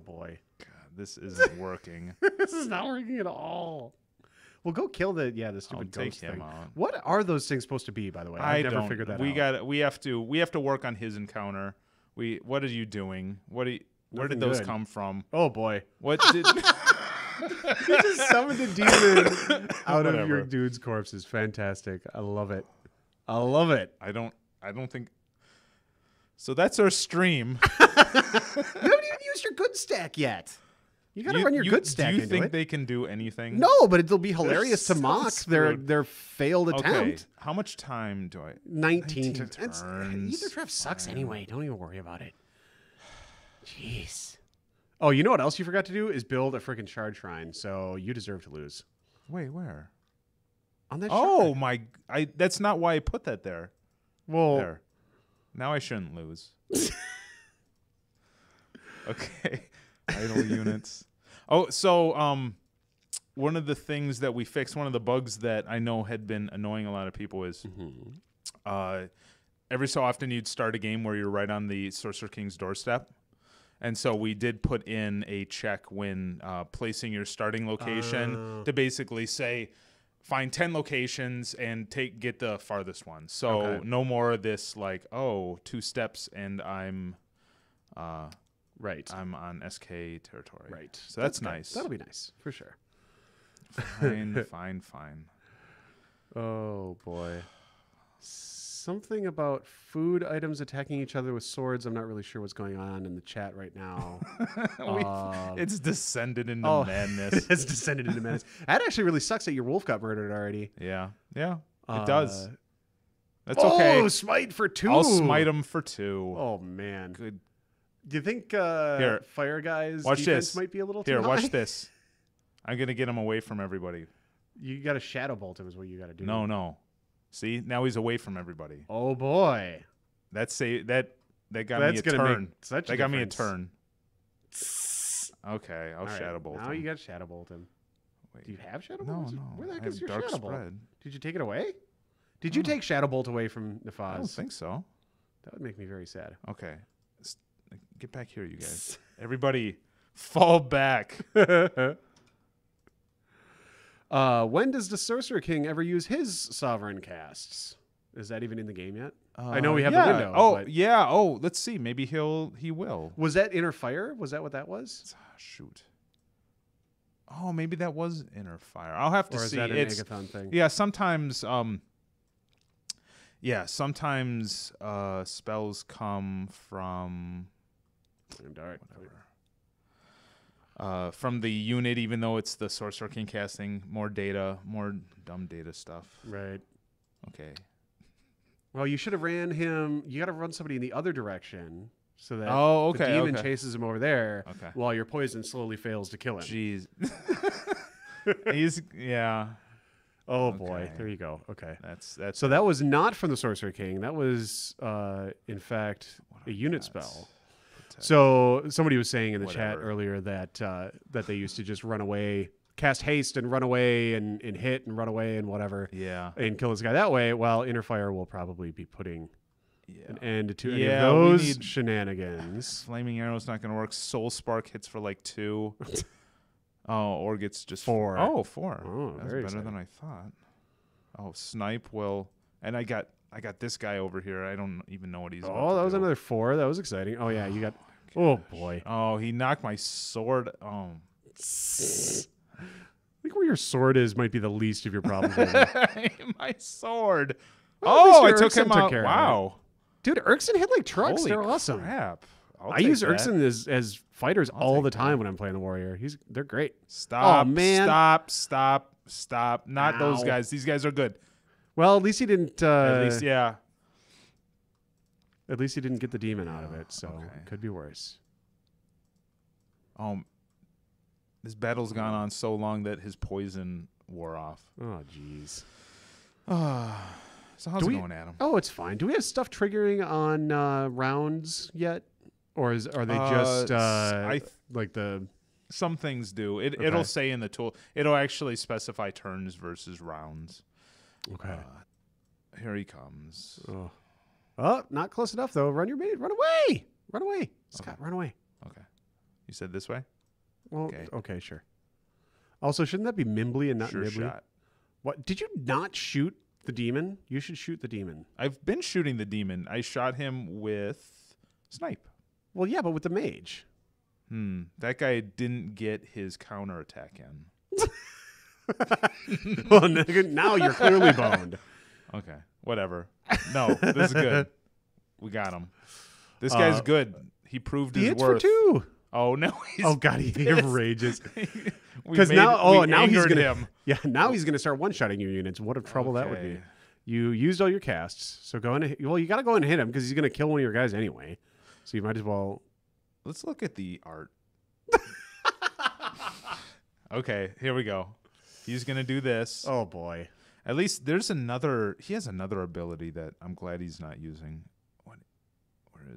boy. God, this isn't working. This is not working at all. Well, go kill the stupid ghost thing. Out. What are those things supposed to be, by the way? I've never figured that out. We have to work on his encounter. What are you doing? Where did those come from? Oh boy. What did You just summoned a demon out of your dude's corpse is fantastic. I love it. I don't think so. That's our stream. You haven't even used your good stack yet. You gotta run your good stack. Do you think they can do anything? No, but it'll be hilarious to mock their failed attempt. Okay. How much time do I? 19 turns. Either draft sucks anyway. Don't even worry about it. Jeez. Oh, you know what else you forgot to do is build a freaking shard shrine. So you deserve to lose. Wait, where? On that. Oh my! That's not why I put that there. Well, there. Now I shouldn't lose. Okay. Idle units. Oh, so one of the things that we fixed, one of the bugs that I know had been annoying a lot of people is every so often you'd start a game where you're right on the Sorcerer King's doorstep. And so we did put in a check when placing your starting location to basically say, find 10 locations and get the farthest one. So no more of this like, 2 steps and I'm... right. I'm on SK territory. Right. So that's nice. That'll be nice, for sure. Fine. Oh, boy. Something about food items attacking each other with swords. I'm not really sure what's going on in the chat right now. It's descended into madness. It's descended into madness. That actually really sucks that your wolf got murdered already. Yeah, it does. That's okay. Oh, smite for 2. I'll smite him for 2. Oh, man. Good. Do you think Fire Guy's defense might be a little too high? Watch this. I'm going to get him away from everybody. You got to Shadow Bolt him is what you got to do. No. See? Now he's away from everybody. Oh, boy. That got me a turn. Make such that got me a difference. turn. Okay, I'll Shadow Bolt Now him. you got Shadow Bolt him. Wait. Do you have Shadow No, Bolt? no. Where the heck I is have your Dark Shadow Bolt? Spread. Did you take it away? Did you take Shadow Bolt away from Nefaz? I don't think so. That would make me very sad. Okay. Get back here, you guys. Everybody, fall back. When does the Sorcerer King ever use his Sovereign casts? Is that even in the game yet? I know we have the window. Oh, but yeah. Oh, let's see. Maybe he will. was that Inner Fire? Was that what that was? Shoot. Oh, maybe that was Inner Fire. I'll have to Or is see. that an It's Agathon thing? yeah. Sometimes sometimes spells come from Dark. from the unit, even though it's the Sorcerer King casting more data, more dumb data stuff. Right. Okay. Well, you should have ran him. You got to run somebody in the other direction so that the demon chases him over there while your poison slowly fails to kill him. Jeez. He's Oh boy, there you go. Okay, that's so that was not from the Sorcerer King. That was, in fact, a unit spell. So somebody was saying in the chat earlier that that they used to just run away, cast haste and run away and hit and run away and whatever. Yeah. And kill this guy that way. While Inner Fire will probably be putting an end to any of we those need shenanigans. Flaming Arrow's not going to work. Soul Spark hits for like 2. Or gets just 4. Oh, 4. Oh, that's very better than I thought. Oh, Snipe will, and I got this guy over here. I don't even know what he's. Oh, that was another 4. That was exciting. Oh yeah, you got. Oh boy. Oh, he knocked my sword. Oh. I think where your sword is might be the least of your problems. Right my sword. Well, I took him out. Wow. Dude, Erkson hit like trucks. Holy They're awesome. Crap. I use Erkson as fighters all the time when I'm playing the Warrior. They're great. Stop. Oh, man. Stop. Not those guys. These guys are good. Well, at least he didn't. At least, yeah. At least he didn't get the demon out of it, so it could be worse. This battle's gone on so long that his poison wore off. Oh, jeez. So how's it going, Adam? Oh, it's fine. Do we have stuff triggering on rounds yet? Or are they just like the... Some things do. It'll say in the tool. It'll actually specify turns versus rounds. Okay. Here he comes. Oh, not close enough, though. Run your maid. Run away. Run away. Scott, run away. Okay. You said this way? Well, okay, sure. Also, shouldn't that be Mimbly and not sure Nibbly? Shot. What? Did you not shoot the demon? You should shoot the demon. I've been shooting the demon. I shot him with Snipe. Well, yeah, but with the mage. That guy didn't get his counterattack in. Well, now you're clearly boned. Okay, whatever. No, this is good. We got him. This guy's good. He proved his worth. For 2. Oh no! God, he rages. Because now he's gonna. Him. Yeah, now he's gonna start one-shotting your units. What a trouble that would be. You used all your casts, so go in. Well, you got to go in and hit him because he's gonna kill one of your guys anyway. So you might as well. Let's look at the art. Okay, here we go. He's gonna do this. Oh boy! At least there's another. He has another ability that I'm glad he's not using. Where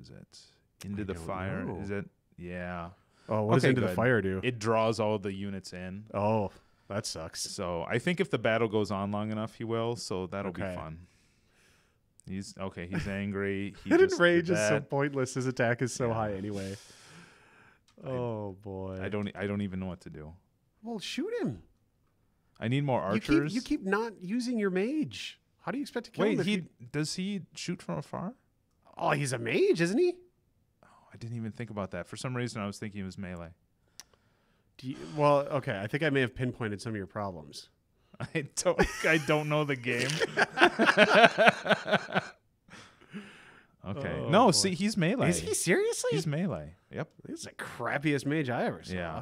is it? Into the fire. Know. Is it? Yeah. Oh, what does Into the Fire do? It draws all the units in. Oh, that sucks. So I think if the battle goes on long enough, he will. So that'll be fun. He's angry. Hidden Rage is so pointless. His attack is so high anyway. Oh boy! I don't even know what to do. Well, shoot him. I need more archers. You keep not using your mage. How do you expect to kill him? Wait, does he shoot from afar? Oh, he's a mage, isn't he? I didn't even think about that. For some reason, I was thinking it was melee. Well, okay. I think I may have pinpointed some of your problems. I don't know the game. Okay. Oh, no, boy. see, he's melee. Is he seriously? He's melee. Yep. This is the crappiest mage I ever saw. Yeah.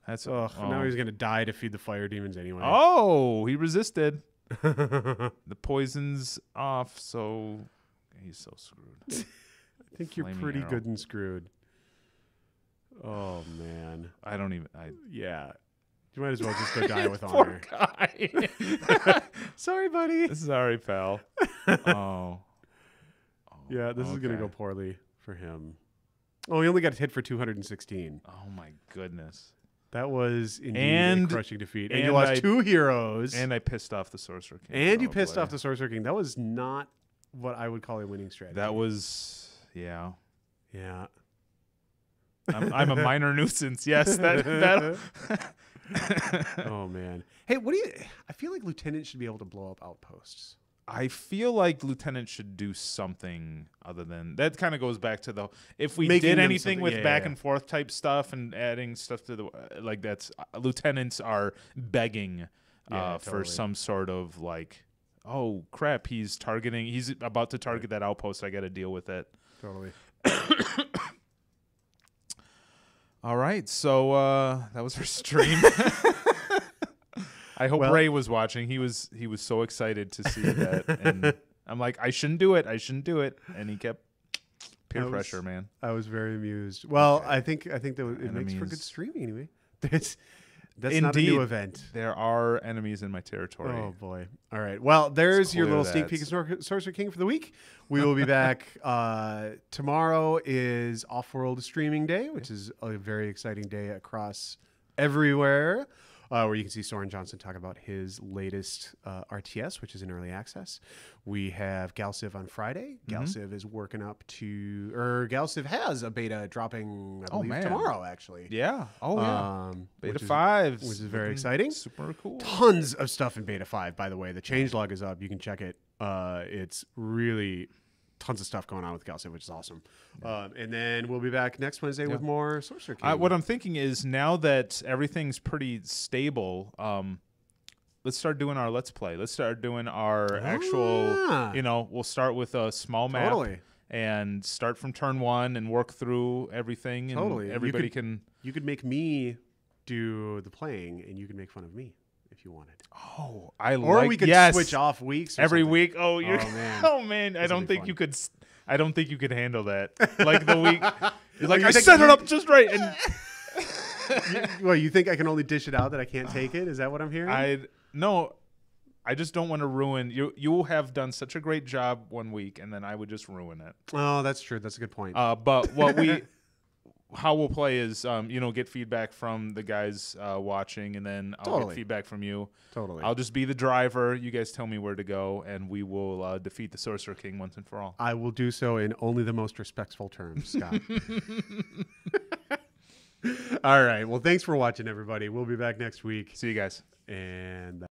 That's now he's gonna die to feed the fire demons anyway. Oh, he resisted. The poison's off, so he's so screwed. I think you're pretty good and screwed. Oh man. Yeah. You might as well just go die with honor. Poor guy. Sorry, buddy. Sorry, pal. Oh. Yeah, this is gonna go poorly for him. Oh, he only got hit for 216. Oh my goodness. That was indeed a crushing defeat. And you lost 2 heroes. And I pissed off the Sorcerer King. And you pissed off the Sorcerer King. That was not what I would call a winning strategy. That was, yeah. Yeah. I'm a minor nuisance. Yes. Oh, man. Hey, I feel like Lieutenant should be able to blow up outposts. I feel like Lieutenant should do something other than that. Kind of goes back to if we did anything with back and forth type stuff and adding stuff to the like that's lieutenants are begging for some sort of like, oh crap, he's about to target that outpost. I got to deal with it. Totally. All right, so that was our stream. I hope Ray was watching. He was so excited to see that, and I'm like, I shouldn't do it, and he kept peer pressure, man. I was very amused. Well, I think that it makes for good streaming anyway. That's Indeed, not a new event. There are enemies in my territory. Oh boy! All right. Well, there's your little sneak peek of Sorcerer King for the week. We will be back tomorrow. Is Off-World Streaming Day, which is a very exciting day across everywhere. Where you can see Soren Johnson talk about his latest RTS, which is in early access. We have Galciv on Friday. Galciv is working up to, or Galciv has a beta dropping, I believe, tomorrow, actually. Yeah. Oh, yeah. Beta 5. Which is very exciting. Super cool. Tons of stuff in Beta 5, by the way. The changelog is up. You can check it. It's really tons of stuff going on with Galciv, which is awesome. And then we'll be back next Wednesday with more Sorcerer King. What I'm thinking is now that everything's pretty stable, let's start doing our Let's Play. Let's start doing our actual, we'll start with a small map and start from turn 1 and work through everything. And everybody You could make me do the playing and you could make fun of me. If you wanted. Oh, or we could switch off weeks every something. Week. Oh, man. Oh man, I don't think you could handle that. Like the week. Like I set it up just right. And you think I can only dish it out that I can't take it? Is that what I'm hearing? No. I just don't want to ruin you. You will have done such a great job one week, and then I would just ruin it. Oh, that's true. That's a good point. But how we'll play is, get feedback from the guys watching, and then I'll get feedback from you. Totally. I'll just be the driver. You guys tell me where to go, and we will defeat the Sorcerer King once and for all. I will do so in only the most respectful terms, Scott. All right. Well, thanks for watching, everybody. We'll be back next week. See you guys. And